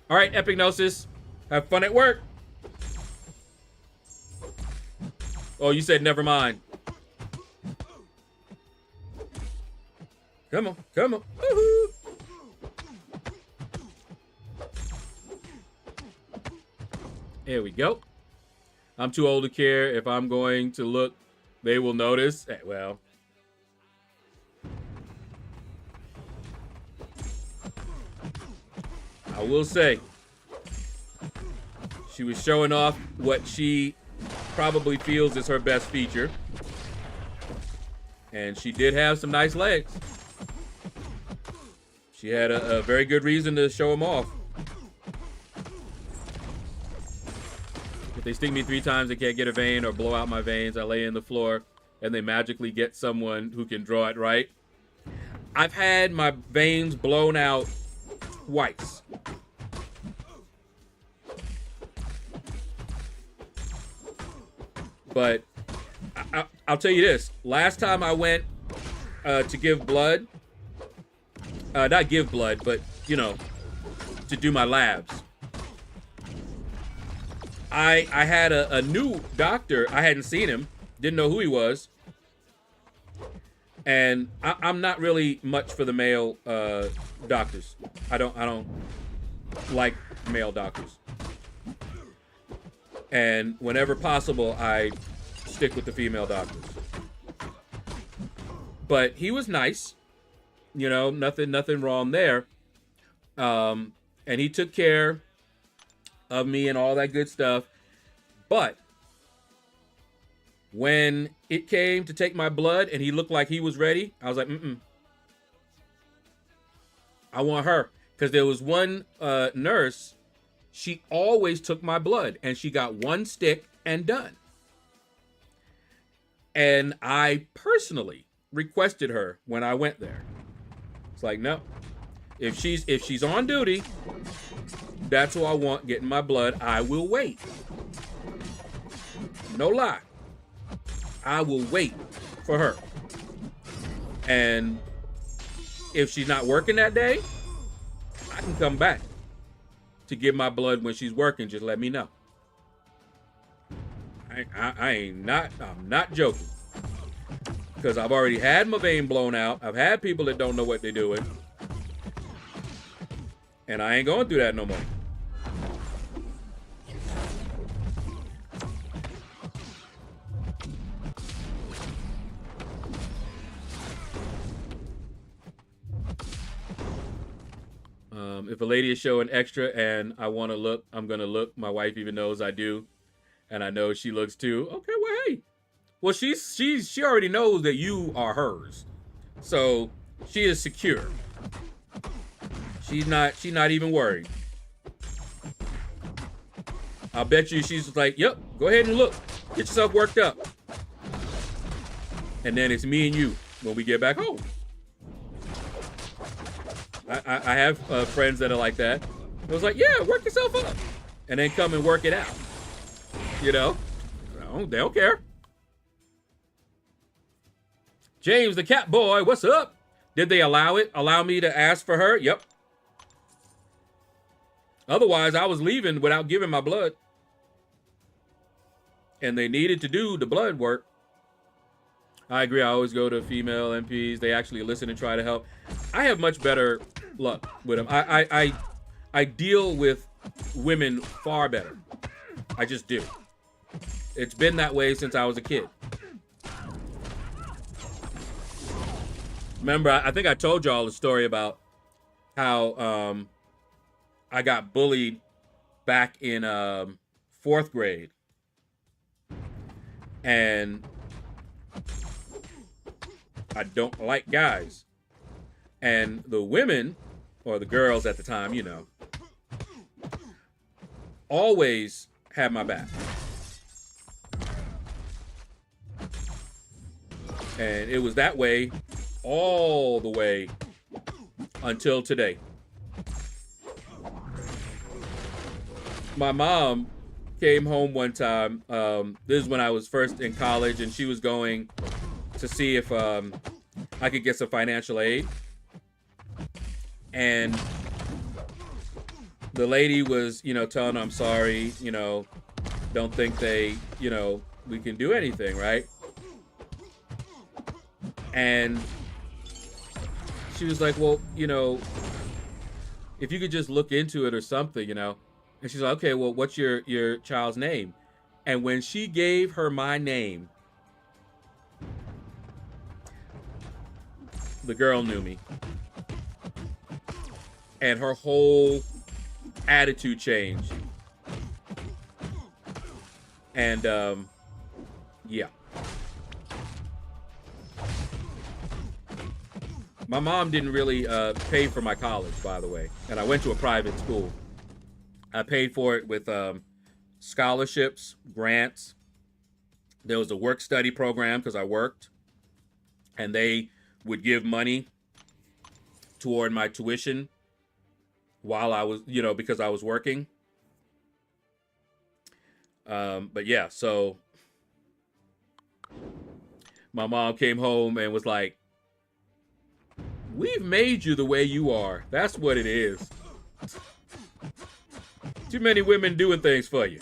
All right, Epignosis. Have fun at work. Oh, you said never mind. Come on, come on. Woo-hoo. There we go. I'm too old to care. If I'm going to look, they will notice. Well. I will say, she was showing off what she probably feels is her best feature. And she did have some nice legs. She had a very good reason to show them off. If they sting me 3 times, they can't get a vein or blow out my veins. I lay in the floor and they magically get someone who can draw it right. I've had my veins blown out twice. But I'll tell you this. Last time I went to give blood, not give blood, but, you know, to do my labs. I had a new doctor. I hadn't seen him. Didn't know who he was. And I'm not really much for the male doctors. I don't like male doctors. And whenever possible, I stick with the female doctors. But he was nice. You know, nothing wrong there. And he took care of me and all that good stuff. But when it came to take my blood and he looked like he was ready, I was like, I want her. Because there was one nurse, she always took my blood and she got one stick and done. And I personally requested her when I went there. It's like, no, if she's on duty, that's who I want getting my blood. I will wait. No lie. I will wait for her. And if she's not working that day, I can come back to give my blood when she's working. Just let me know. I'm not joking. Because I've already had my vein blown out. I've had people that don't know what they're doing. And I ain't going through that no more. If a lady is showing extra and I want to look, I'm going to look. My wife even knows I do. And I know she looks too. Okay, well, hey. Well, she already knows that you are hers. So she is secure. She's not even worried. I'll bet you she's like, yep, go ahead and look. Get yourself worked up. And then it's me and you when we get back home. I have friends that are like that. It was like, yeah, work yourself up. And then come and work it out. You know? They don't care. James the cat boy, what's up? Did they allow me to ask for her? Yep. Otherwise, I was leaving without giving my blood. And they needed to do the blood work. I agree. I always go to female MPs. They actually listen and try to help. I have much better luck with them. I deal with women far better. I just do. It's been that way since I was a kid. Remember, I think I told y'all a story about how I got bullied back in 4th grade. And I don't like guys. And the women, or the girls at the time, you know, always had my back. And it was that way all the way until today. My mom came home one time. This is when I was first in college, and she was going to see if I could get some financial aid. And the lady was, you know, telling her, I'm sorry, you know, don't think we can do anything, right? And she was like, well, you know, if you could just look into it or something, you know. And she's like, okay, well, what's your child's name? And when she gave her my name, the girl knew me. And her whole attitude changed. And, yeah. My mom didn't really pay for my college, by the way. And I went to a private school. I paid for it with scholarships, grants. There was a work-study program because I worked. And they would give money toward my tuition while I was, you know, because I was working. But yeah, so my mom came home and was like, we've made you the way you are. That's what it is. Too many women doing things for you.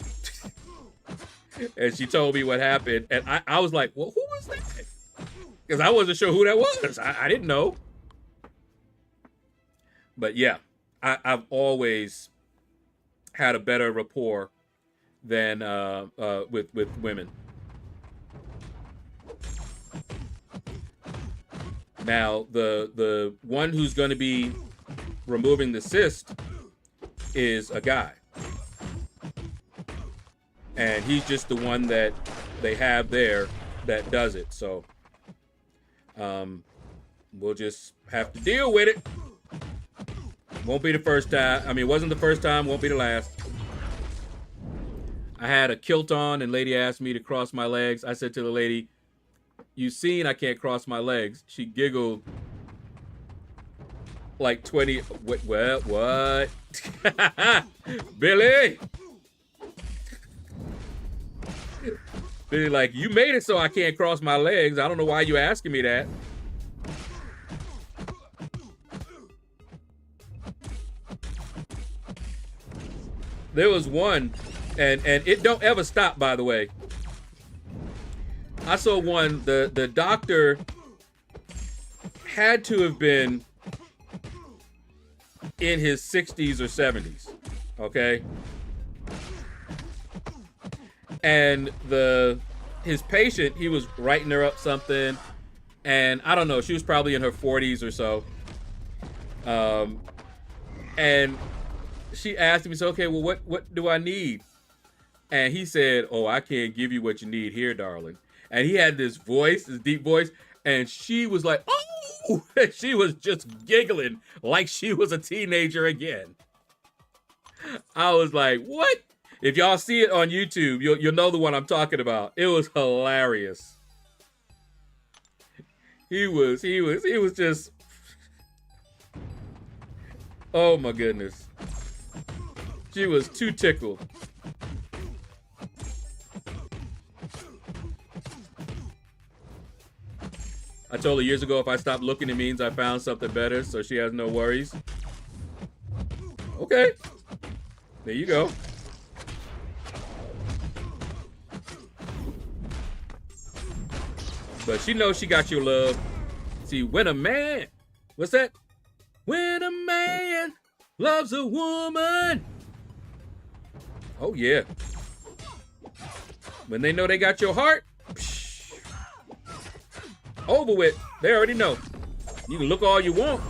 And she told me what happened. And I was like, well, who was that? Because I wasn't sure who that was. I didn't know. But yeah, I've always had a better rapport than with women. Now, the one who's going to be removing the cyst is a guy. And he's just the one that they have there that does it. So we'll just have to deal with it. Won't be the first time. I mean, it wasn't the first time, won't be the last. I had a kilt on and lady asked me to cross my legs. I said to the lady, you seen I can't cross my legs. She giggled like 20. What? Billy? Billy like, you made it so I can't cross my legs. I don't know why you asking me that. There was one, and it don't ever stop, by the way. I saw one, the doctor had to have been in his 60s or 70s, okay? And his patient, he was writing her up something, and I don't know, she was probably in her 40s or so. And she asked him, he said, okay, well, what do I need? And he said, oh, I can't give you what you need here, darling. And he had this voice, this deep voice, and she was like, oh, she was just giggling like she was a teenager again. I was like, what? If y'all see it on YouTube, you'll know the one I'm talking about. It was hilarious. He was just, oh my goodness. She was too tickled. I told her years ago, if I stop looking, it means I found something better, so she has no worries. Okay. There you go. But she knows she got your love. See, when a man, what's that? When a man loves a woman. Oh, yeah. When they know they got your heart, over with. They already know. You can look all you want.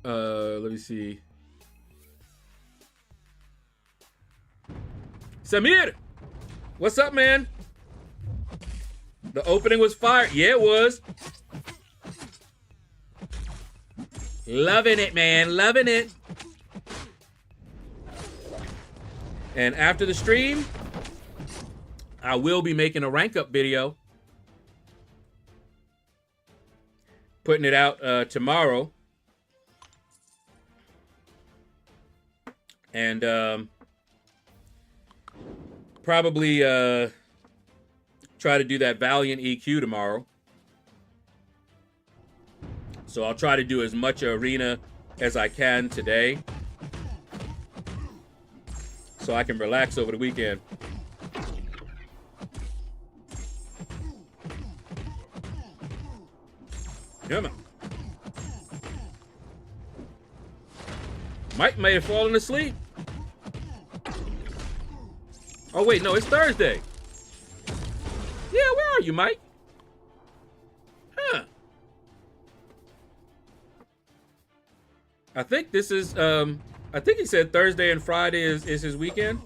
Let me see. Samir, what's up, man? The opening was fire. Yeah, it was. Loving it, man. Loving it. And after the stream, I will be making a rank up video. Putting it out tomorrow. And probably try to do that Valiant EQ tomorrow. So I'll try to do as much arena as I can today, so I can relax over the weekend. Come on. Mike may have fallen asleep. Oh, wait, no, it's Thursday. Yeah, where are you, Mike? Huh. I think this is, I think he said Thursday and Friday is his weekend.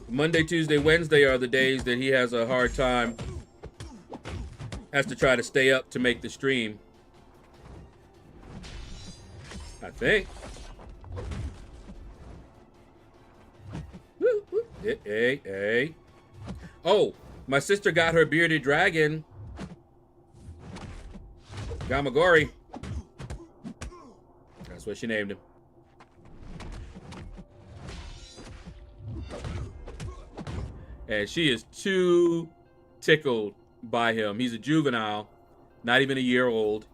Monday, Tuesday, Wednesday are the days that he has a hard time. Has to try to stay up to make the stream. I think. Hey. Oh, my sister got her bearded dragon. Gamagori. That's what she named him. And she is too tickled by him. He's a juvenile, not even a year old.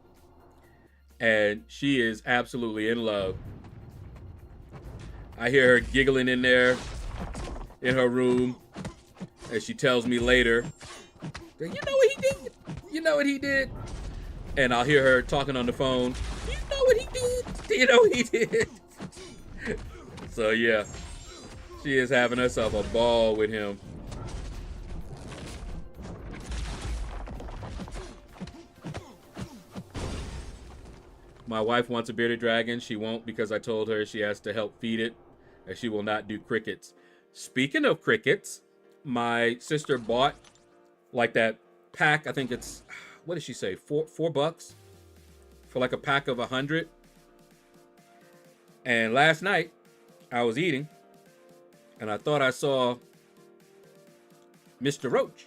And she is absolutely in love. I hear her giggling in there in her room. And she tells me later, you know what he did? You know what he did? And I'll hear her talking on the phone. You know what he did? You know what he did? So yeah, she is having herself a ball with him. My wife wants a bearded dragon. She won't because I told her she has to help feed it, and she will not do crickets. Speaking of crickets, my sister bought like that pack. I think it's, what did she say? $4 for like a pack of 100. And last night I was eating and I thought I saw Mr. Roach.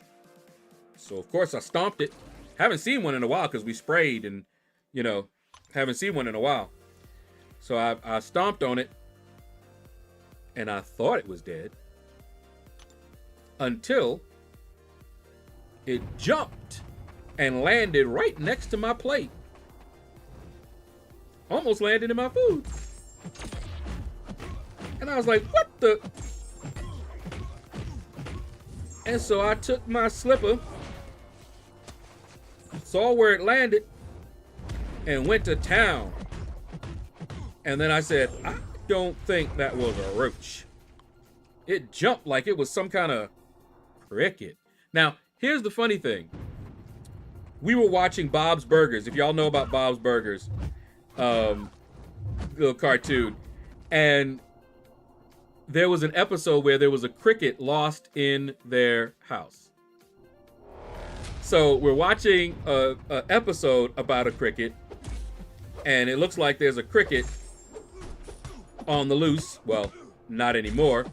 So of course I stomped it. Haven't seen one in a while because we sprayed and, you know, haven't seen one in a while. So I stomped on it and I thought it was dead until it jumped and landed right next to my plate. almost landed in my food. And I was like, what the? And so I took my slipper, saw where it landed, and went to town. And then I said, I don't think that was a roach. It jumped like it was some kind of cricket. Now, here's the funny thing. We were watching Bob's Burgers. If y'all know about Bob's Burgers, little cartoon. And there was an episode where there was a cricket lost in their house. So we're watching a episode about a cricket, and it looks like there's a cricket on the loose. Well, not anymore.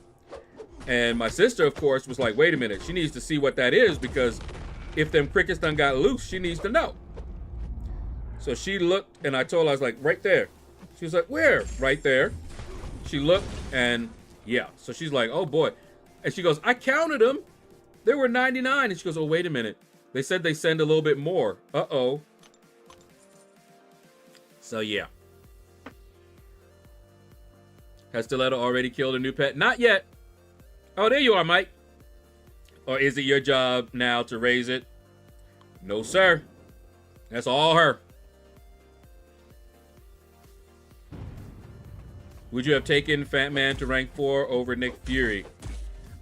And my sister, of course, was like, wait a minute. She needs to see what that is, because if them crickets done got loose, she needs to know. So she looked, and I told her, I was like, right there. She was like, where? Right there. She looked, and yeah. So she's like, oh boy. And she goes, I counted them. There were 99. And she goes, oh, wait a minute. They said they send a little bit more. Uh-oh. So yeah. Has Stiletto already killed a new pet? Not yet. Oh, there you are, Mike. Or is it your job now to raise it? No, sir. That's all her. Would you have taken Fat Man to rank 4 over Nick Fury?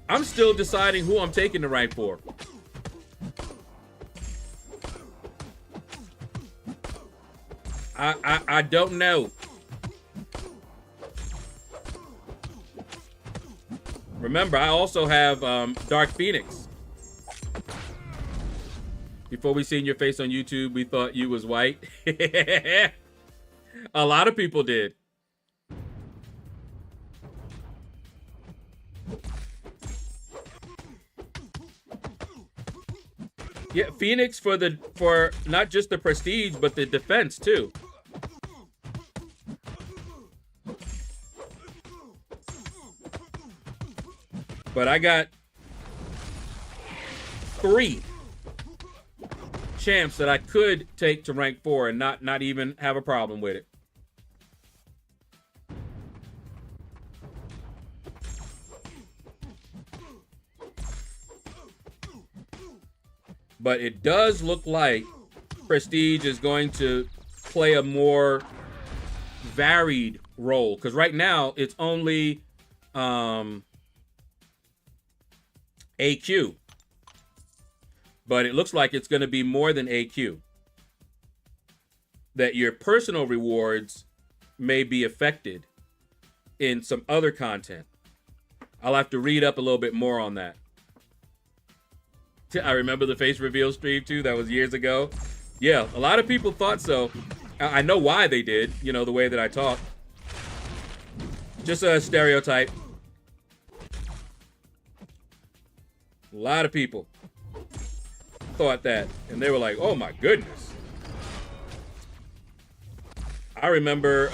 I'm still deciding who I'm taking to rank 4. I don't know. Remember, I also have Dark Phoenix. Before we seen your face on YouTube, we thought you was white. A lot of people did. Yeah, Phoenix for not just the prestige, but the defense too. But I got 3 champs that I could take to rank 4 and not even have a problem with it. But it does look like Prestige is going to play a more varied role. Because right now, it's only AQ. But it looks like it's going to be more than AQ. That your personal rewards may be affected in some other content. I'll have to read up a little bit more on that. I remember the face reveal stream too. That was years ago. Yeah, a lot of people thought so. I know why they did. You know, the way that I talk. Just a stereotype. A lot of people thought that. And they were like, oh my goodness. I remember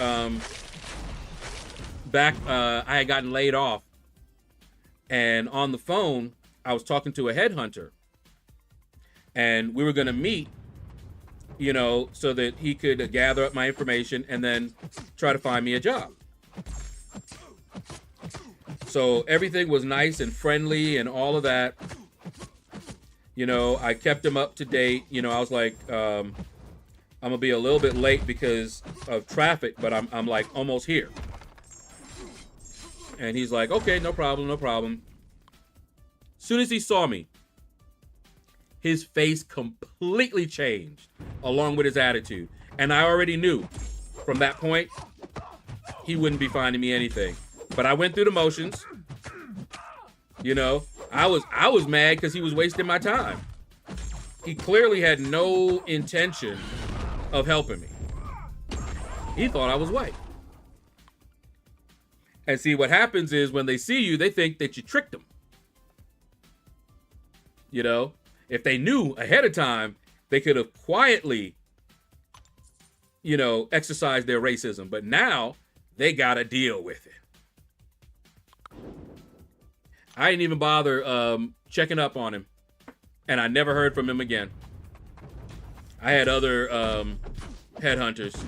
back, I had gotten laid off. And on the phone, I was talking to a headhunter. And we were going to meet, you know, so that he could gather up my information and then try to find me a job. So everything was nice and friendly and all of that. You know, I kept him up to date. You know, I was like, I'm going to be a little bit late because of traffic, but I'm like almost here. And he's like, okay, no problem, no problem. As soon as he saw me, his face completely changed along with his attitude. And I already knew from that point, he wouldn't be finding me anything. But I went through the motions. You know, I was mad because he was wasting my time. He clearly had no intention of helping me. He thought I was white. And see, what happens is when they see you, they think that you tricked them. You know? If they knew ahead of time, they could have quietly, you know, exercised their racism. But now they got to deal with it. I didn't even bother checking up on him. And I never heard from him again. I had other headhunters.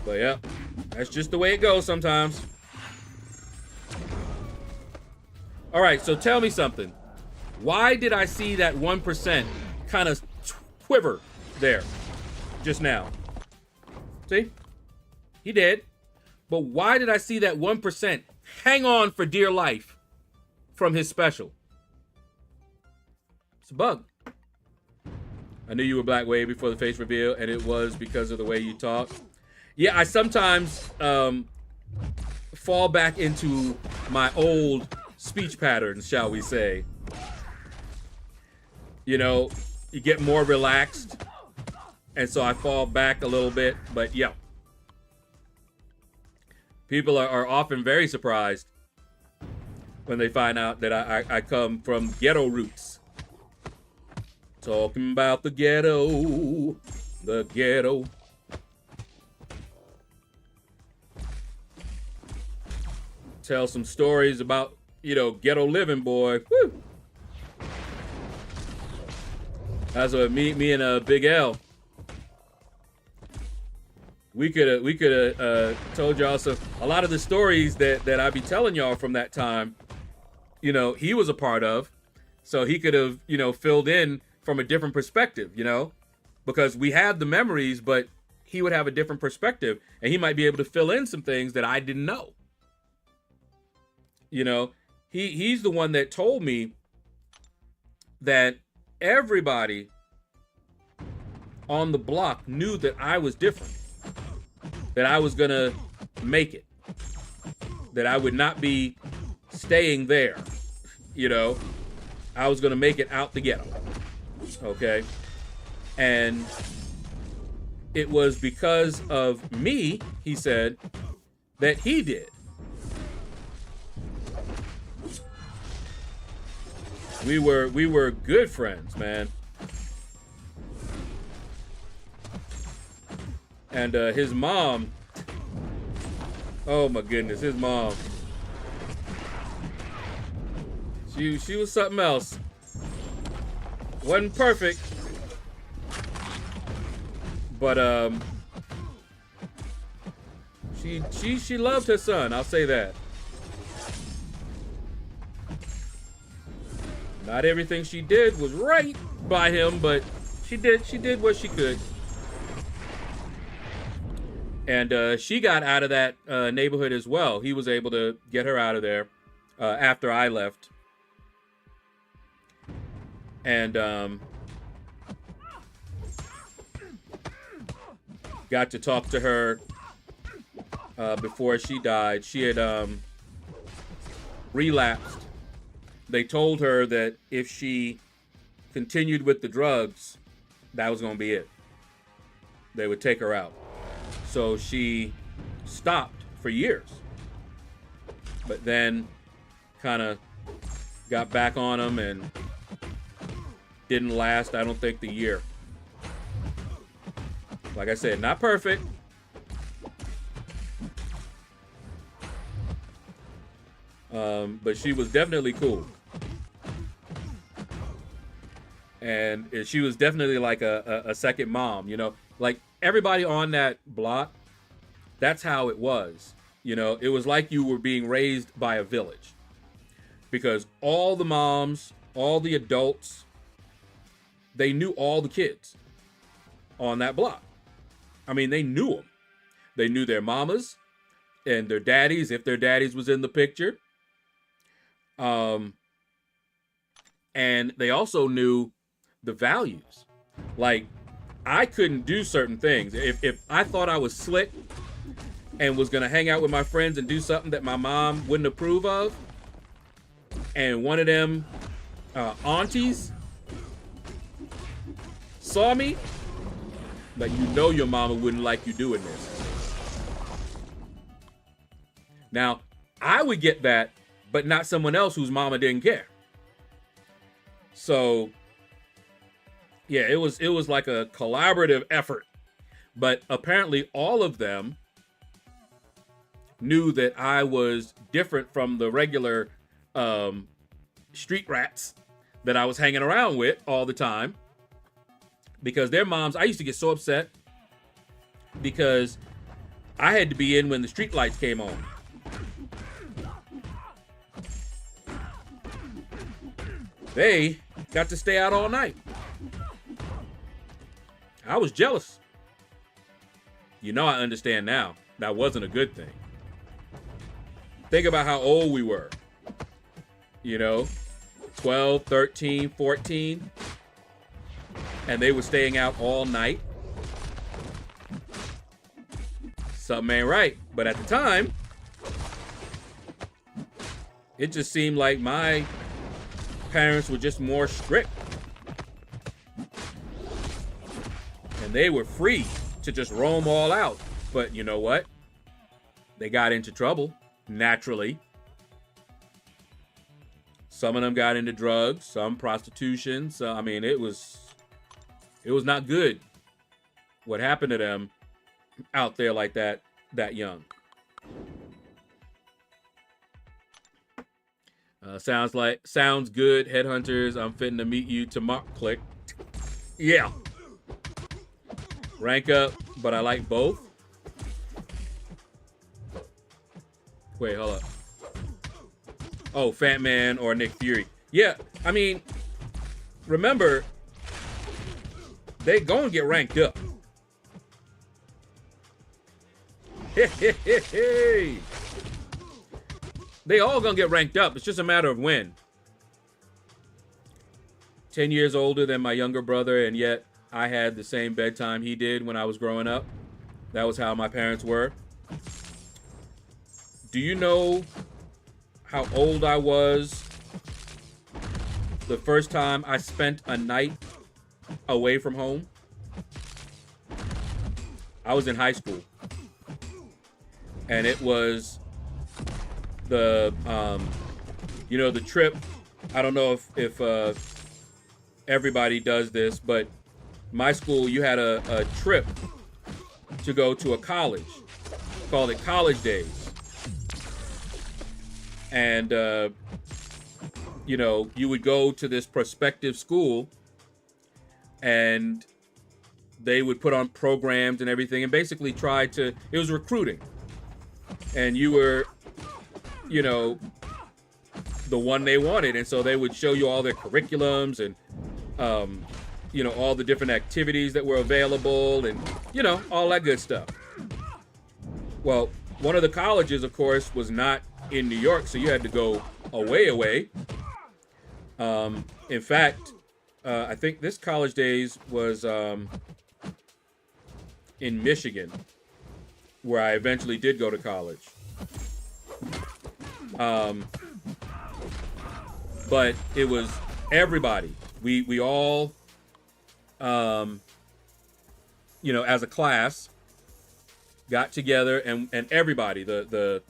But yeah, that's just the way it goes sometimes. All right, so tell me something. Why did I see that 1% kind of quiver there just now? See? He did. But why did I see that 1% hang on for dear life from his special? It's a bug. I knew you were Black way before the face reveal, and it was because of the way you talk. Yeah, I sometimes fall back into my old speech patterns, shall we say. You know, you get more relaxed, and so I fall back a little bit, but yeah. People are often very surprised when they find out that I come from ghetto roots. Talking about the ghetto, the ghetto. Tell some stories about, you know, ghetto living, boy. Woo! That's what me and Big L. We could have told y'all a lot of the stories that I be telling y'all from that time. You know, he was a part of, so he could have, you know, filled in from a different perspective, you know, because we have the memories, but he would have a different perspective, and he might be able to fill in some things that I didn't know. You know, he's the one that told me that everybody on the block knew that I was different, that I was gonna make it, that I would not be staying there, you know, I was gonna make it out the ghetto. Okay, and it was because of me, he said, that he did. We were good friends, man. And his mom, oh my goodness, his mom, she was something else. Wasn't perfect, but she loved her son, I'll say that. Not everything she did was right by him, but she did what she could. And she got out of that neighborhood as well. He was able to get her out of there after I left. And got to talk to her before she died. She had relapsed. They told her that if she continued with the drugs, that was going to be it. They would take her out. So she stopped for years. But then kind of got back on them and didn't last, I don't think, the year. Like I said, not perfect. But she was definitely cool. And she was definitely like a second mom, you know? Like everybody on that block, that's how it was. You know, it was like you were being raised by a village. Because all the moms, all the adults, they knew all the kids on that block. I mean, they knew them. They knew their mamas and their daddies, if their daddies was in the picture. And they also knew the values. Like, I couldn't do certain things. If I thought I was slick and was gonna hang out with my friends and do something that my mom wouldn't approve of, and one of them aunties saw me, like, you know your mama wouldn't like you doing this. Now, I would get that, but not someone else whose mama didn't care. So, yeah, it was like a collaborative effort. But apparently all of them knew that I was different from the regular street rats that I was hanging around with all the time. Because their moms, I used to get so upset because I had to be in when the street lights came on. They got to stay out all night. I was jealous. You know, I understand now. That wasn't a good thing. Think about how old we were. You know, 12, 13, 14. And they were staying out all night. Something ain't right. But at the time, it just seemed like my parents were just more strict. And they were free to just roam all out. But you know what? They got into trouble, naturally. Some of them got into drugs, some prostitution. So, I mean, it was not good what happened to them out there like that young. Sounds good, headhunters. I'm fitting to meet you tomorrow. Click. Yeah. Rank up, but I like both. Wait, hold up. Oh, Fat Man or Nick Fury. Yeah, I mean, remember, they gonna get ranked up. Hey. They all gonna get ranked up. It's just a matter of when. 10 years older than my younger brother, and yet I had the same bedtime he did when I was growing up. That was how my parents were. Do you know how old I was the first time I spent a night away from home? I was in high school. And it was the, the trip. I don't know if everybody does this, but my school, you had a trip to go to a college. Called it College Days. And, you would go to this prospective school and they would put on programs and everything and basically try to, it was recruiting. And you were, the one they wanted. And so they would show you all their curriculums and, all the different activities that were available and, all that good stuff. Well, one of the colleges, of course, was not in New York, so you had to go away. In fact, I think this College Days was in Michigan, where I eventually did go to college. But it was everybody. We all, as a class, got together and everybody, the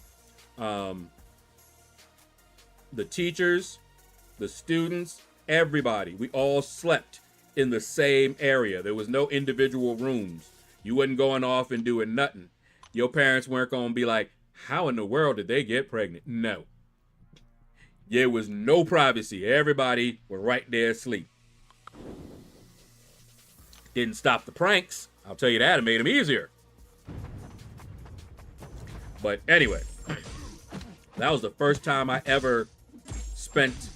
teachers, the students, everybody, we all slept in the same area. There was no individual rooms. You wasn't going off and doing nothing. Your parents weren't going to be like, how in the world did they get pregnant? No. There was no privacy. Everybody was right there asleep. Didn't stop the pranks. I'll tell you that. It made them easier. But anyway, that was the first time I ever spent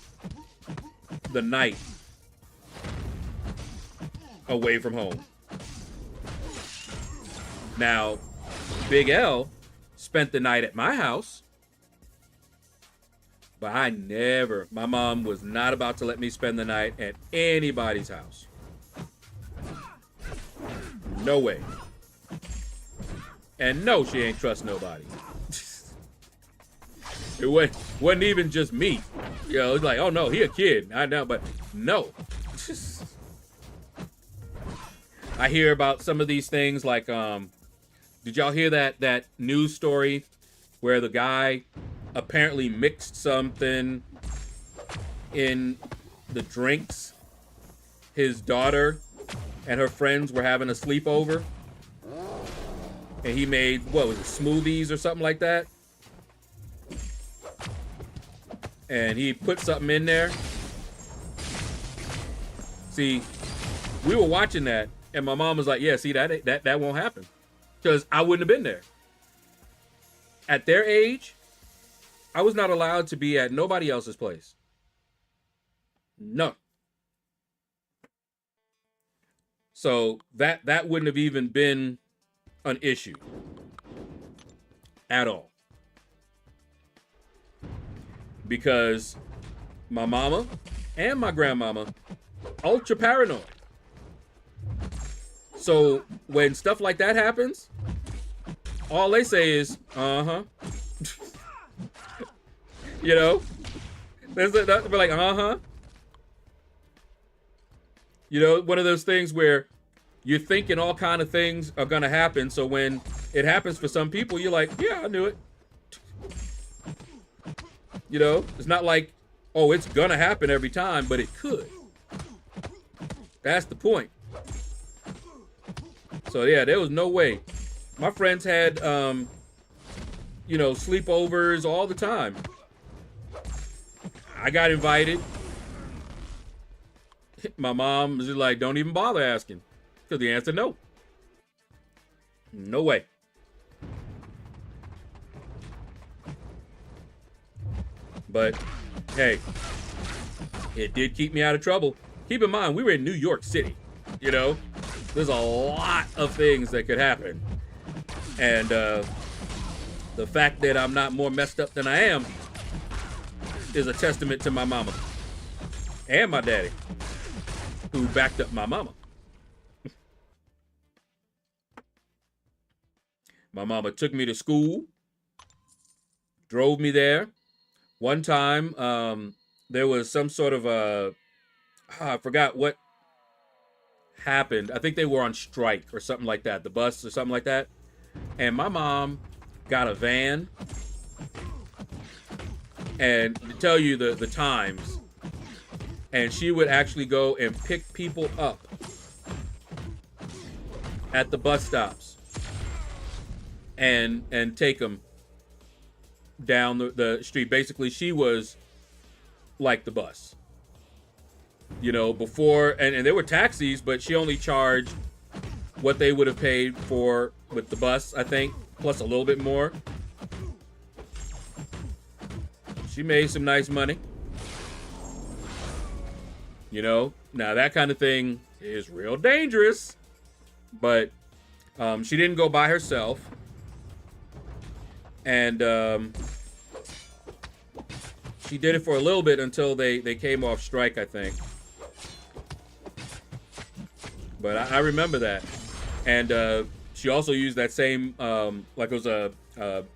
the night away from home. Now, Big L spent the night at my house, but my mom was not about to let me spend the night at anybody's house. No way. And no, she ain't trust nobody. It wasn't even just me. It was like, oh no, he a kid. I know, but no. I hear about some of these things like, did y'all hear that news story where the guy apparently mixed something in the drinks? His daughter and her friends were having a sleepover. And he made, what was it, smoothies or something like that? And he put something in there. See, we were watching that, and my mom was like, yeah, see, that won't happen. Because I wouldn't have been there. At their age, I was not allowed to be at nobody else's place. No. So that wouldn't have even been an issue at all. Because my mama and my grandmama, ultra paranoid. So when stuff like that happens, all they say is, uh-huh. You know? We're like, uh-huh. You know, one of those things where you're thinking all kind of things are gonna happen, so when it happens for some people, you're like, yeah, I knew it. You know, it's not like, oh, it's gonna happen every time, but it could. That's the point. So yeah, there was no way. My friends had, you know, sleepovers all the time. I got invited. My mom was just like, don't even bother asking. Because the answer, no. No way. But, hey, it did keep me out of trouble. Keep in mind, we were in New York City, you know? There's a lot of things that could happen. And the fact that I'm not more messed up than I am is a testament to my mama and my daddy, who backed up my mama. My mama took me to school, drove me there. One time, there was some sort of I forgot what happened. I think they were on strike or something like that, the bus or something like that. And my mom got a van. And to tell you the times, and she would actually go and pick people up at the bus stops and take them down the street. Basically, she was like the bus. You know, before, and there were taxis, but she only charged what they would have paid for with the bus, I think, plus a little bit more. She made some nice money. You know, now that kind of thing is real dangerous, but she didn't go by herself. And she did it for a little bit until they came off strike, I think. But I remember that. And she also used that same, like it was a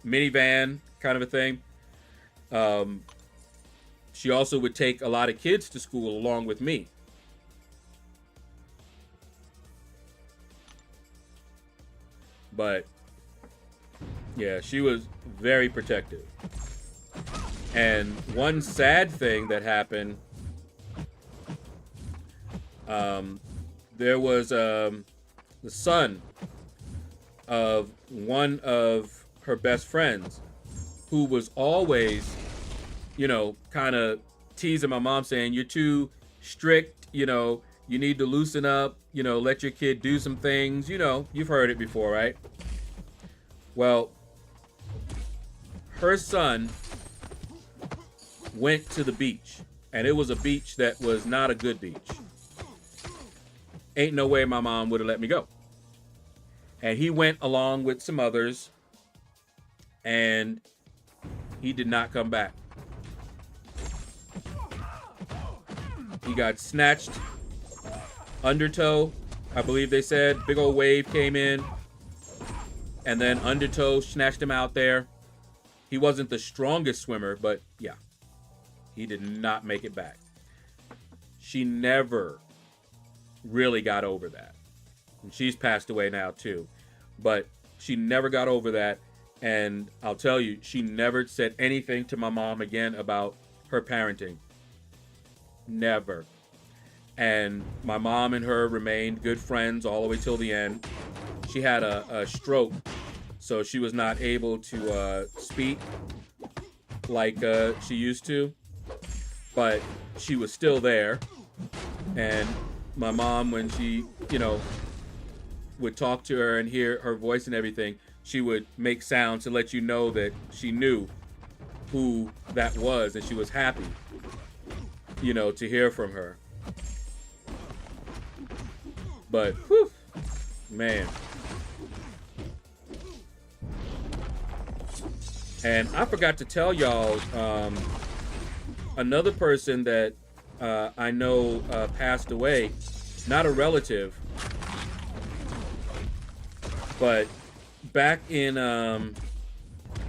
minivan kind of a thing. She also would take a lot of kids to school along with me. But yeah, she was very protective. And one sad thing that happened, there was the son of one of her best friends who was always, you know, kind of teasing my mom, saying, you're too strict, you know, you need to loosen up, you know, let your kid do some things. You know, you've heard it before, right? Well, her son went to the beach, and it was a beach that was not a good beach. Ain't no way my mom would have let me go. And he went along with some others, and he did not come back. He got snatched undertow, I believe they said. Big old wave came in, and then undertow snatched him out there. He wasn't the strongest swimmer, but yeah, he did not make it back. She never really got over that. And she's passed away now too, but she never got over that. And I'll tell you, she never said anything to my mom again about her parenting. Never. And my mom and her remained good friends all the way till the end. She had a stroke, so she was not able to speak like she used to, but she was still there. And my mom, when she, you know, would talk to her and hear her voice and everything, she would make sounds to let you know that she knew who that was, and she was happy, you know, to hear from her. But, whew, man. And I forgot to tell y'all, another person that I know passed away, not a relative, but back in, I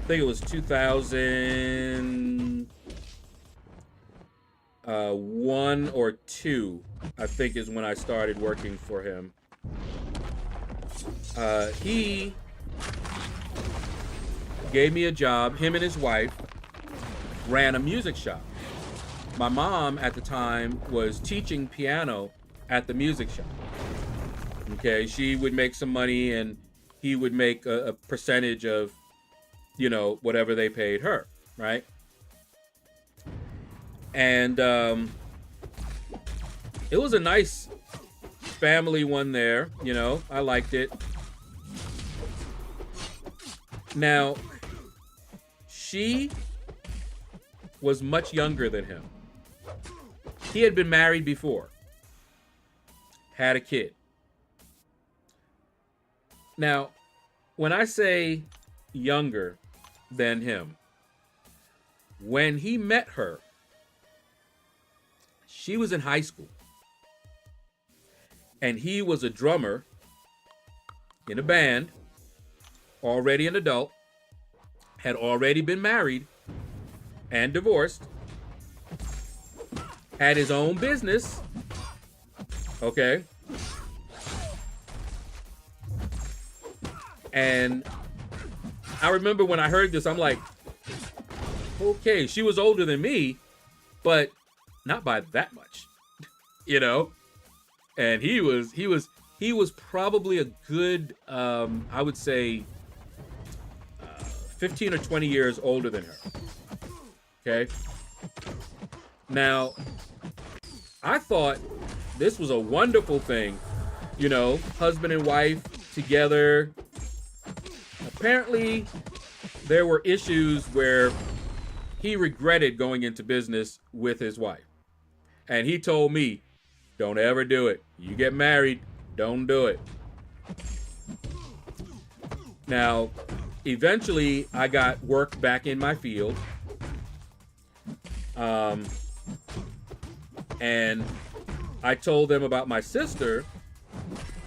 think it was 2001 or 2, I think is when I started working for him. He gave me a job. Him and his wife ran a music shop. My mom at the time was teaching piano at the music shop. Okay, she would make some money and he would make a percentage of, you know, whatever they paid her, right? And it was a nice family one there, you know, I liked it. Now, she was much younger than him. He had been married before, had a kid. Now, when I say younger than him, when he met her, she was in high school. And he was a drummer in a band, already an adult, had already been married and divorced, had his own business, okay? And I remember when I heard this, I'm like, okay, she was older than me, but not by that much, you know? And he was probably a good, I would say, 15 or 20 years older than her. Okay. Now, I thought this was a wonderful thing, you know, husband and wife together. Apparently, there were issues where he regretted going into business with his wife. And he told me, don't ever do it. You get married, don't do it. Now, eventually, I got work back in my field. And I told them about my sister,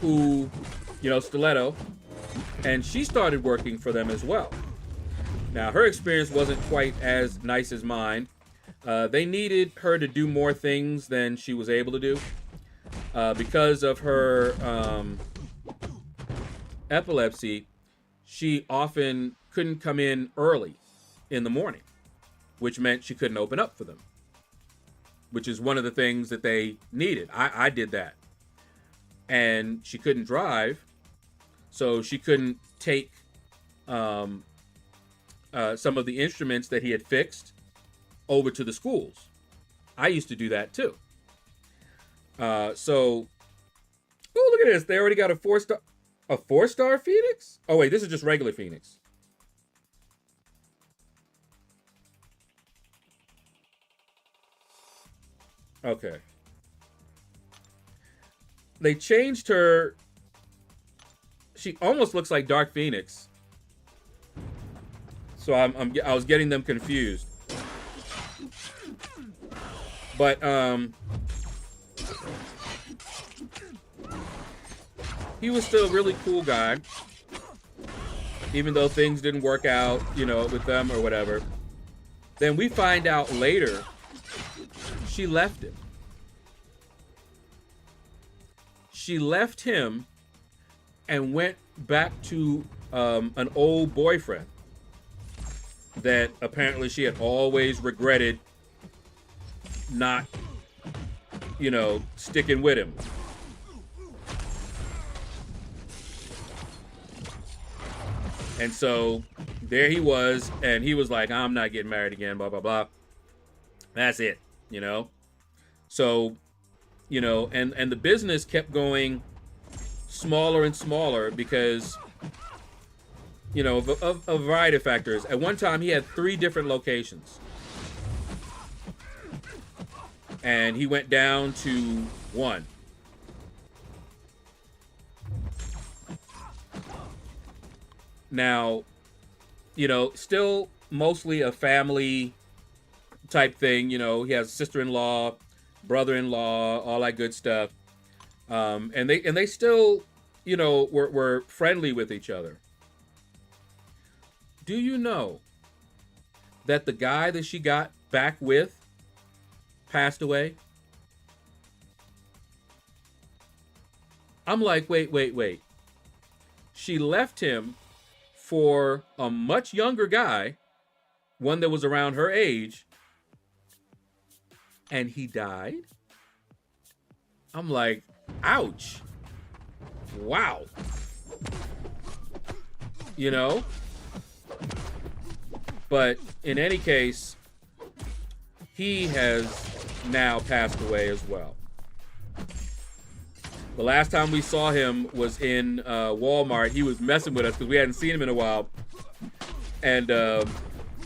who, you know, Stiletto, and she started working for them as well. Now, her experience wasn't quite as nice as mine. They needed her to do more things than she was able to do. Because of her epilepsy, she often couldn't come in early in the morning, which meant she couldn't open up for them, which is one of the things that they needed. I did that. And she couldn't drive, so she couldn't take some of the instruments that he had fixed over to the schools. I used to do that too. So, oh, look at this. They already got a 4-star Phoenix? Oh, wait, this is just regular Phoenix. Okay. They changed her. She almost looks like Dark Phoenix. So I was getting them confused. But, he was still a really cool guy, even though things didn't work out, you know, with them or whatever. Then we find out later she left him. She left him and went back to an old boyfriend that apparently she had always regretted not, you know, sticking with him. And so there he was, and he was like, I'm not getting married again, blah, blah, blah. That's it, you know? So, you know, and the business kept going smaller and smaller because you know, of a variety of factors. At one time, he had 3 different locations. And he went down to 1. Now, you know, still mostly a family type thing. You know, he has a sister-in-law, brother-in-law, all that good stuff. And they still, you know, were friendly with each other. Do you know that the guy that she got back with passed away? I'm like, wait. She left him for a much younger guy, one that was around her age, and he died? I'm like, ouch. Wow. You know? But in any case, he has now passed away as well. The last time we saw him was in Walmart. He was messing with us because we hadn't seen him in a while. And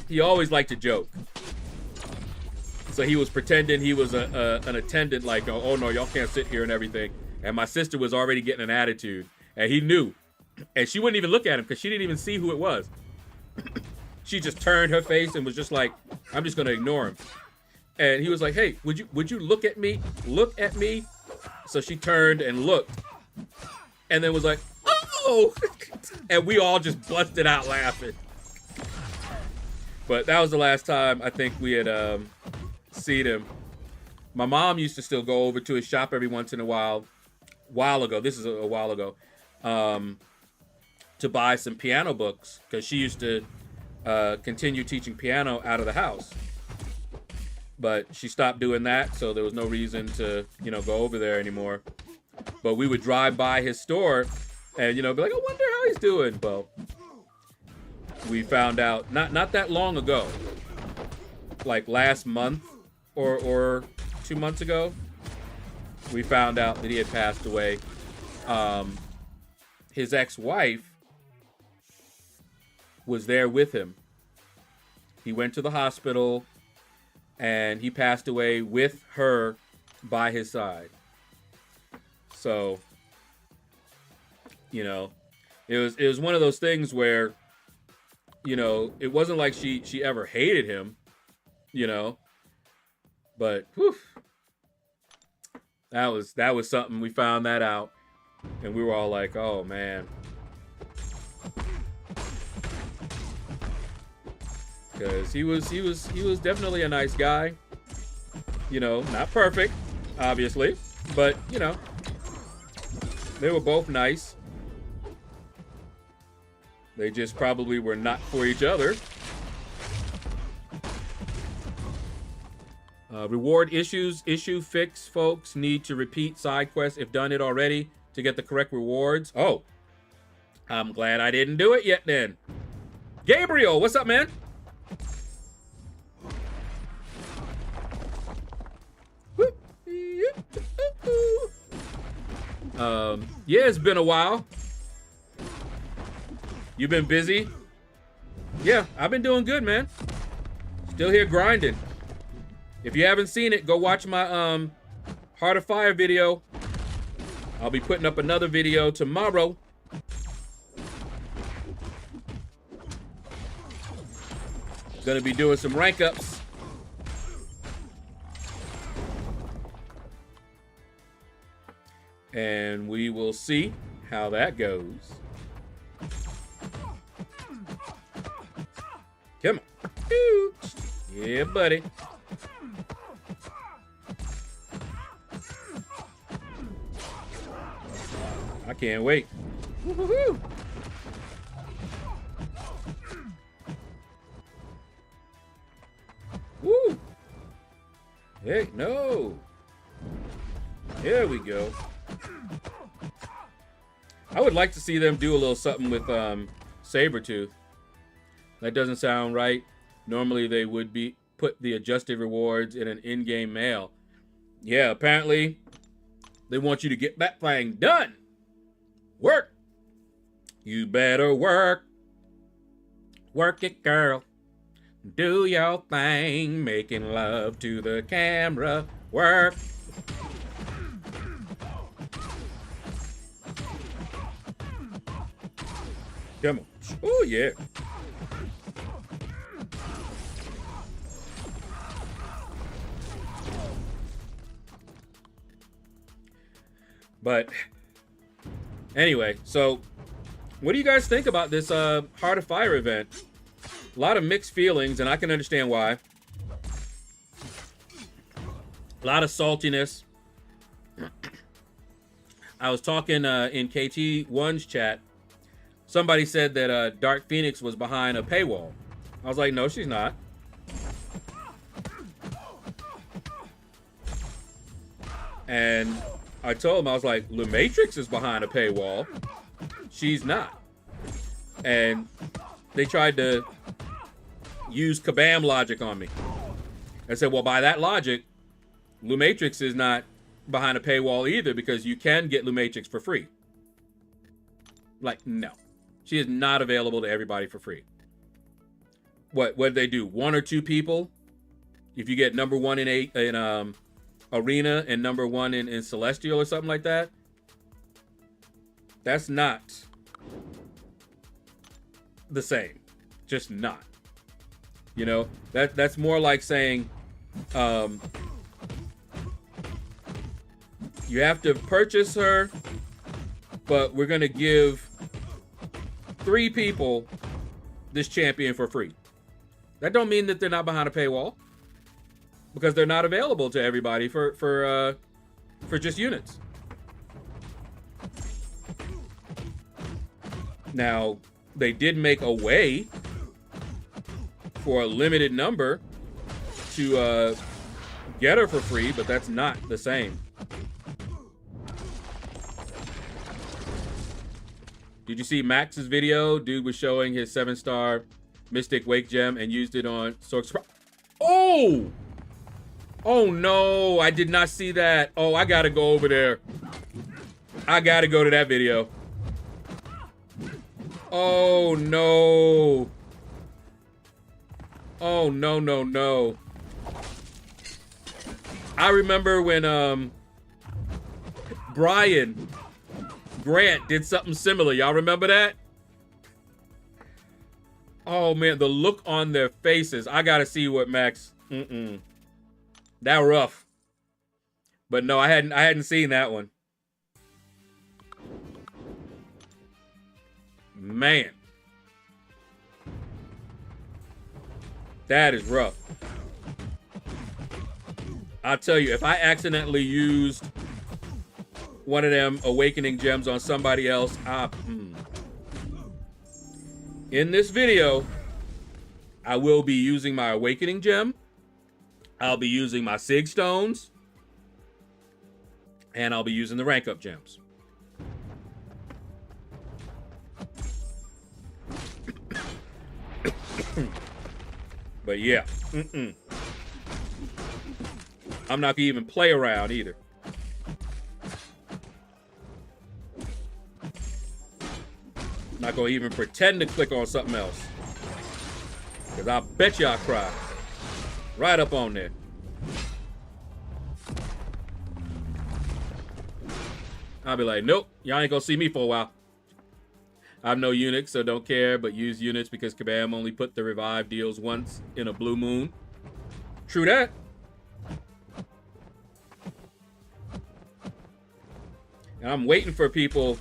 he always liked to joke. So he was pretending he was an attendant, like, oh no, y'all can't sit here and everything. And my sister was already getting an attitude. And he knew. And she wouldn't even look at him because she didn't even see who it was. She just turned her face and was just like, I'm just going to ignore him. And he was like, hey, would you look at me? Look at me. So she turned and looked. And then was like, oh. And we all just busted out laughing. But that was the last time I think we had seen him. My mom used to still go over to his shop every once in a while ago. This is a while ago. To buy some piano books. Because she used to continue teaching piano out of the house. But she stopped doing that, so there was no reason to, you know, go over there anymore. But we would drive by his store and, you know, be like, I wonder how he's doing. Well, we found out not that long ago, like last month or 2 months ago, we found out that he had passed away. His ex-wife was there with him. He went to the hospital and he passed away with her by his side. So, you know, it was one of those things where, you know, it wasn't like she ever hated him, you know, but whew, that was something. We found that out and we were all like, oh man. Because he was definitely a nice guy. You know, not perfect, obviously. But, you know, they were both nice. They just probably were not for each other. Reward issue fix, folks. Need to repeat side quests if done it already to get the correct rewards. Oh, I'm glad I didn't do it yet then. Gabriel, what's up, man? Yeah, it's been a while. You been busy? Yeah, I've been doing good, man. Still here grinding. If you haven't seen it, go watch my Heart of Fire video. I'll be putting up another video tomorrow. Gonna be doing some rank ups. And we will see how that goes. Come on. Ooh. Yeah, buddy. I can't wait. Woo-hoo-hoo. Woo. Hey, no. There we go. I would like to see them do a little something with Sabretooth. That doesn't sound right. Normally they would be put the adjusted rewards in an in-game mail. Yeah, apparently they want you to get that thing done. Work. You better work. Work it, girl. Do your thing. Making love to the camera. Work. Come on. Oh, yeah. But anyway, so what do you guys think about this Heart of Fire event? A lot of mixed feelings, and I can understand why. A lot of saltiness. I was talking in KT1's chat. Somebody said that Dark Phoenix was behind a paywall. I was like, no, she's not. And I told him, I was like, Lumatrix is behind a paywall. She's not. And they tried to use kabam logic on me. I said, well, by that logic, Lumatrix is not behind a paywall either, because you can get Lumatrix for free. Like, no. She is not available to everybody for free. What did they do? 1 or 2 people? If you get number 1 in Arena and number 1 in Celestial or something like that? That's not the same. Just not. You know, that's more like saying you have to purchase her, but we're gonna give 3 people this champion for free. That don't mean that they're not behind a paywall, because they're not available to everybody for just units. Now, they did make a way for a limited number to get her for free, but that's not the same. Did you see Max's video? Dude was showing his 7-star Mystic Wake Gem and used it on Sork's. Oh! Oh no, I did not see that. Oh, I gotta go over there. I gotta go to that video. Oh no. Oh no, no, no. I remember when Brian Grant did something similar. Y'all remember that? Oh man, the look on their faces. I gotta see what Max. That rough. But no, I hadn't seen that one. Man. That is rough. I'll tell you, if I accidentally used one of them awakening gems on somebody else, in this video, I will be using my awakening gem. I'll be using my Sig Stones. And I'll be using the rank up gems. But yeah, I'm not gonna even play around either. Not gonna even pretend to click on something else. Because I bet you I'll cry. Right up on there. I'll be like, nope, y'all ain't gonna see me for a while. I have no Unix, so don't care, but use units because Kabam only put the revive deals once in a blue moon. True that. And I'm waiting for people.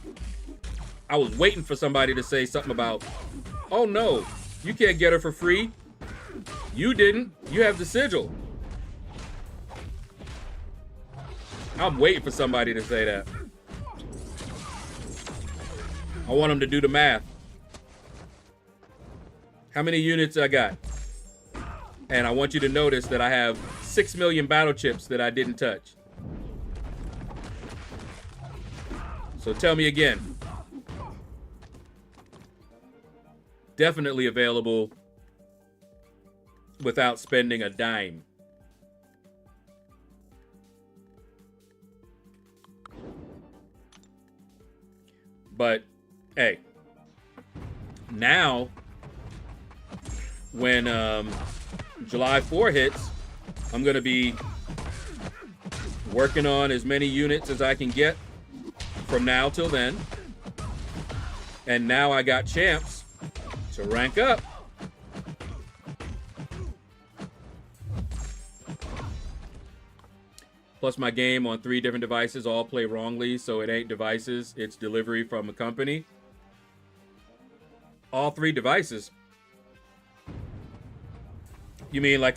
I was waiting for somebody to say something about, oh no, you can't get her for free. You didn't. You have the sigil. I'm waiting for somebody to say that. I want them to do the math. How many units I got? And I want you to notice that I have 6 million battle chips that I didn't touch. So tell me again. Definitely available without spending a dime. But hey, now when July 4 hits, I'm going to be working on as many units as I can get from now till then. And now I got champs to rank up. Plus my game on 3 different devices all play wrongly, so it ain't devices, it's delivery from a company. All 3 devices. You mean like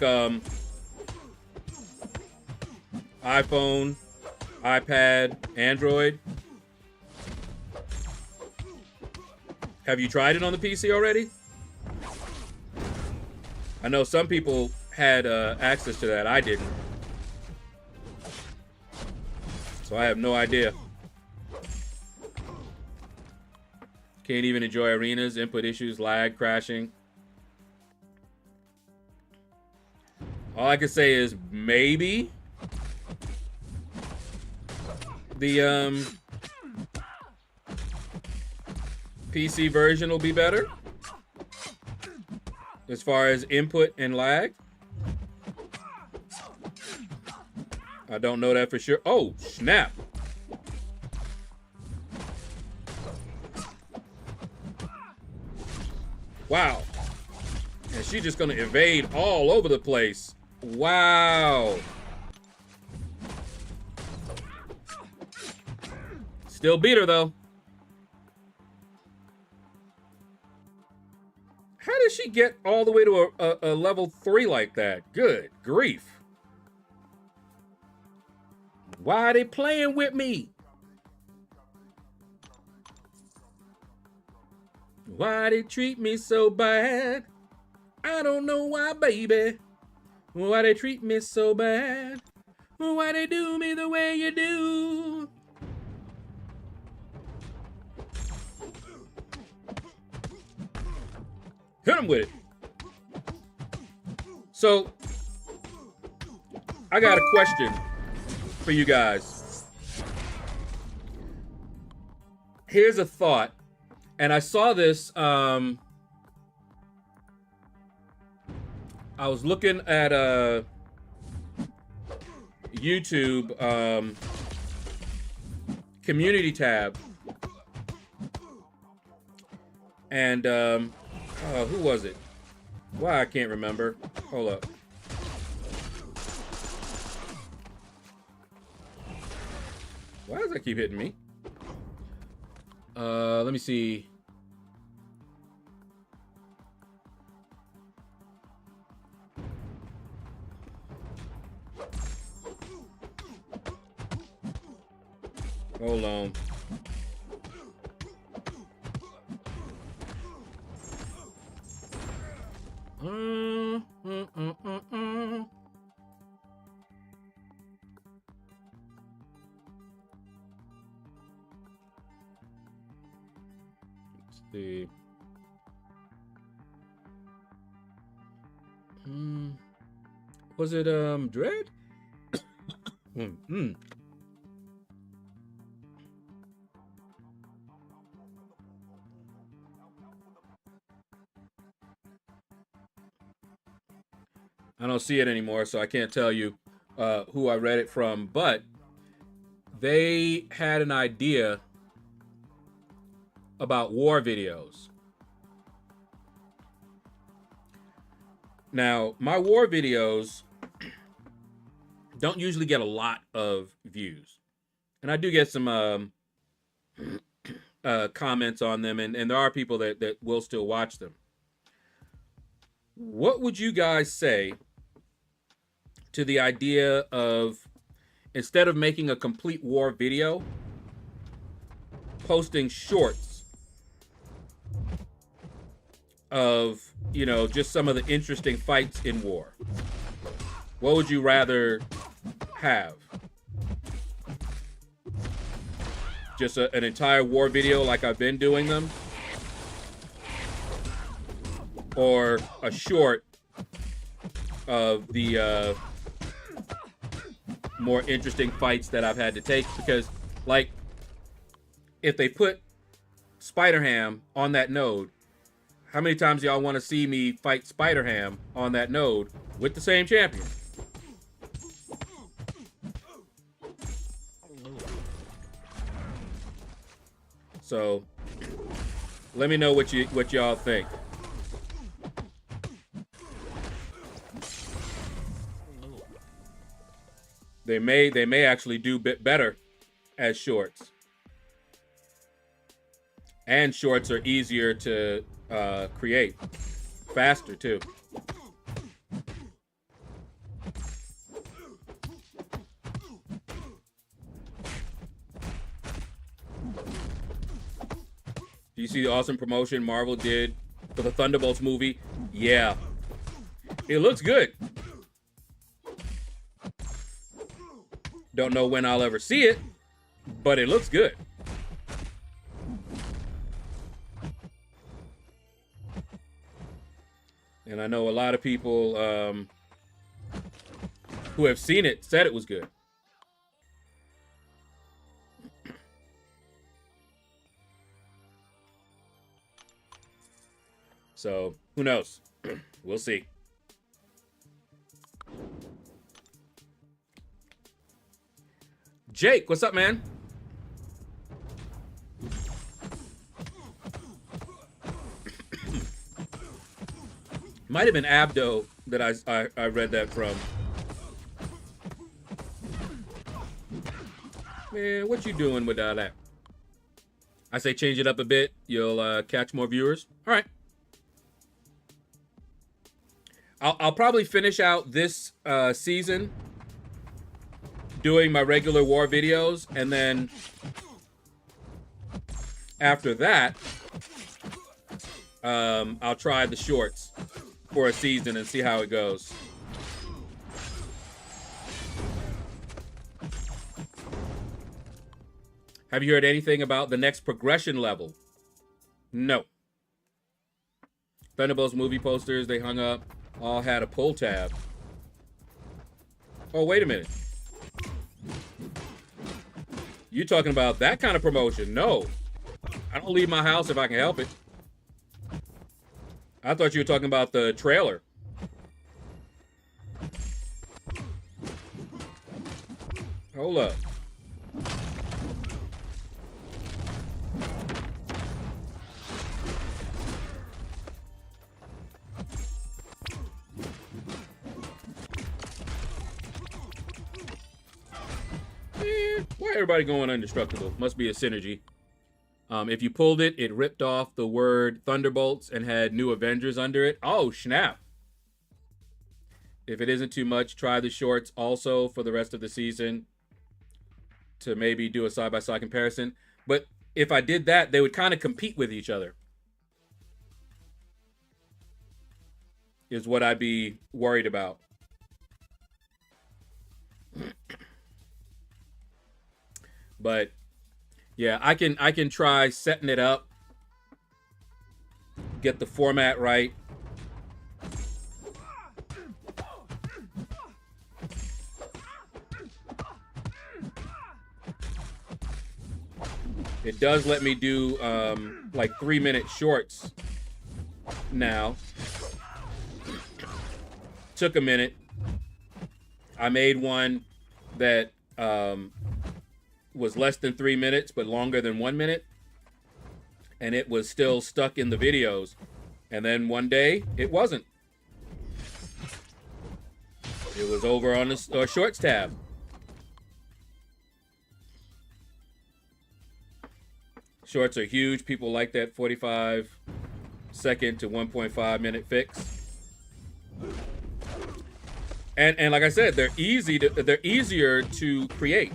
iPhone, iPad, Android? Have you tried it on the PC already? I know some people had access to that. I didn't. So I have no idea. Can't even enjoy arenas, input issues, lag, crashing. All I can say is maybe the PC version will be better as far as input and lag. I don't know that for sure. Oh, snap. Wow. And she's just gonna evade all over the place. Wow. Still beat her though. How did she get all the way to a level 3 like that? Good grief. Why are they playing with me? Why they treat me so bad? I don't know why, baby. Why they treat me so bad? Why they do me the way you do? Hit him with it. So, I got a question for you guys. Here's a thought, and I saw this. I was looking at a YouTube community tab, and who was it? Why I can't remember. Hold up. Why does that keep hitting me? Let me see. Hold on. Let's see. Was it Dread? I don't see it anymore, so I can't tell you who I read it from, but they had an idea about war videos. Now, my war videos don't usually get a lot of views, and I do get some comments on them, and there are people that will still watch them. What would you guys say to the idea of, instead of making a complete war video, posting shorts of, you know, just some of the interesting fights in war? What would you rather have? Just an entire war video like I've been doing them? Or a short of the more interesting fights that I've had to take? Because, like, if they put Spider-Ham on that node, How many times y'all want to see me fight Spider-Ham on that node with the same champion? So, let me know what y'all think. They may actually do a bit better as shorts. And shorts are easier to create. Faster, too. Do you see the awesome promotion Marvel did for the Thunderbolts movie? Yeah. It looks good. Don't know when I'll ever see it, but it looks good. And I know a lot of people who have seen it said it was good. So, who knows? We'll see. Jake, what's up, man? Might have been Abdo that I read that from. Man, what you doing with that? I say change it up a bit. You'll catch more viewers. All right. I'll probably finish out this season doing my regular war videos, and then after that, I'll try the shorts for a season and see how it goes. Have you heard anything about the next progression level? No. Thunderbolts movie posters they hung up all had a pull tab. Oh, wait a minute. You talking about that kind of promotion? No. I don't leave my house if I can help it. I thought you were talking about the trailer. Hold up. Why everybody going indestructible? Must be a synergy. If you pulled it, it ripped off the word Thunderbolts and had New Avengers under it. Oh, snap. If it isn't too much, try the shorts also for the rest of the season to maybe do a side-by-side comparison. But if I did that, they would kind of compete with each other. Is what I'd be worried about. But yeah, I can try setting it up, get the format right. It does let me do like 3-minute shorts now. Took a minute. I made one that was less than 3 minutes, but longer than 1 minute. And it was still stuck in the videos. And then one day, it wasn't. It was over on the shorts tab. Shorts are huge. People like that 45-second to 1.5-minute fix. And like I said, they're easier to create.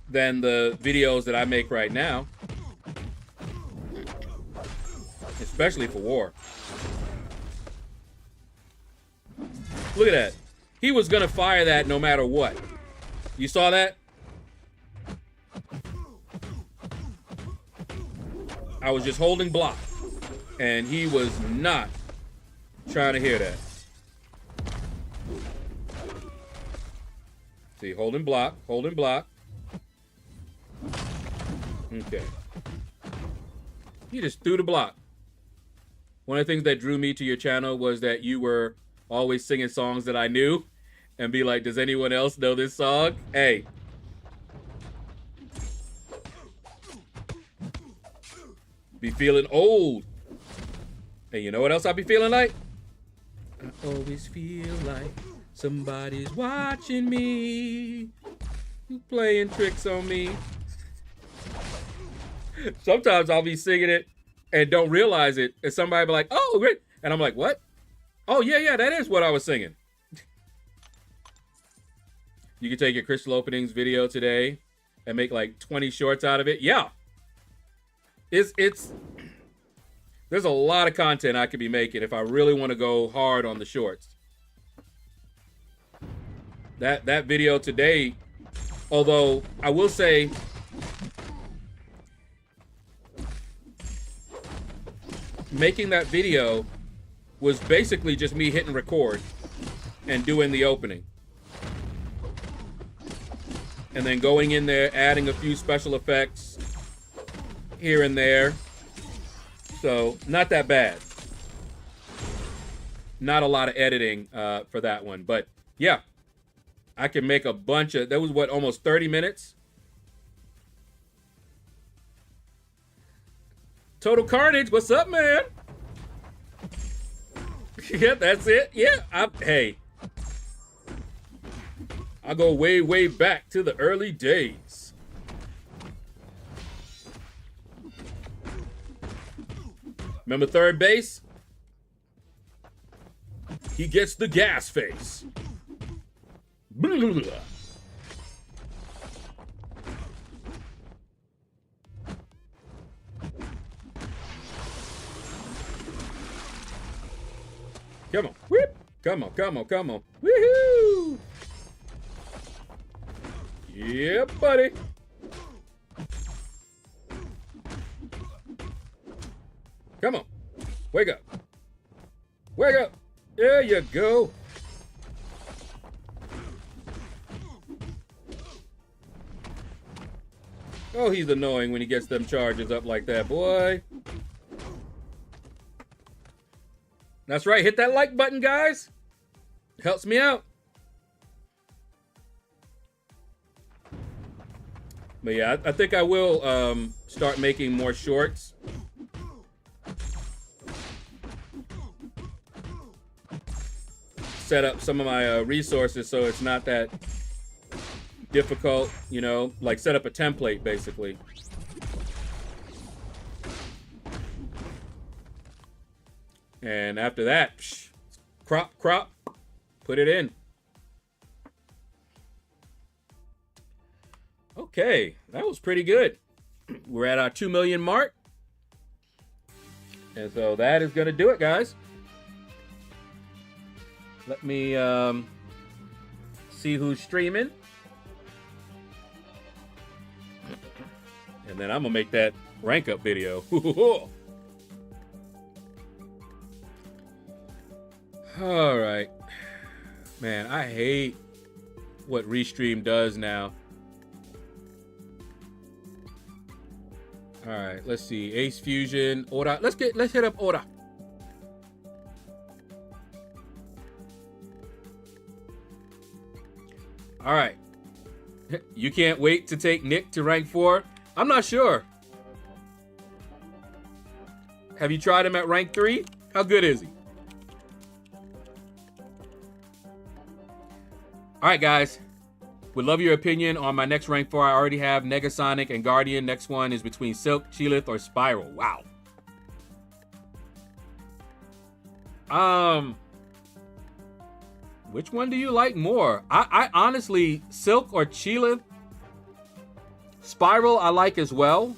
Than the videos that I make right now. Especially for war. Look at that. He was gonna fire that no matter what. You saw that? I was just holding block. And he was not trying to hear that. See, holding block. Okay. You just threw the block. One of the things that drew me to your channel was that you were always singing songs that I knew and be like, does anyone else know this song? Hey. Be feeling old. Hey, you know what else I be feeling like? I always feel like somebody's watching me, playing tricks on me. Sometimes I'll be singing it and don't realize it, and somebody be like, oh, great. And I'm like, what? Oh, yeah, that is what I was singing. You can take your crystal openings video today and make like 20 shorts out of it. Yeah. There's a lot of content I could be making if I really want to go hard on the shorts. That video today, although I will say, making that video was basically just me hitting record and doing the opening. And then going in there, adding a few special effects here and there. So, not that bad. Not a lot of editing for that one. But, yeah. I can make a bunch of... That was, what, almost 30 minutes? Total Carnage, what's up, man? Yeah, that's it. Yeah, hey. I go way, way back to the early days. Remember third base? He gets the gas face. Blah, blah, blah. Come on. Whip. Come on, come on, come on. Woohoo! Yeah, buddy. Come on. Wake up. Wake up. There you go. Oh, he's annoying when he gets them charges up like that, boy. That's right. Hit that like button, guys. Helps me out. But yeah, I think I will start making more shorts. Set up some of my resources so it's not that difficult, you know, like set up a template basically. And after that, crop, put it in. Okay, that was pretty good. We're at our 2 million mark. And so that is going to do it, guys. Let me see who's streaming. And then I'm going to make that rank up video. All right. Man, I hate what Restream does now. All right, let's see. Ace Fusion, Aura. Let's hit up Aura. All right. You can't wait to take Nick to rank 4? I'm not sure. Have you tried him at rank 3? How good is he? All right, guys. Would love your opinion on my next rank 4. I already have Negasonic and Guardian. Next one is between Silk, Chilith, or Spiral. Wow. Which one do you like more? I honestly, Silk or Chilith. Spiral I like as well.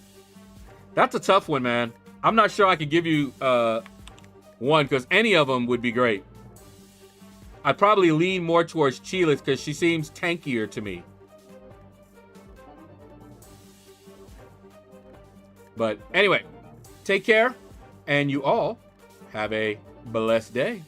That's a tough one, man. I'm not sure I could give you one because any of them would be great. I'd probably lean more towards Chilith because she seems tankier to me. But anyway, take care, and you all have a blessed day.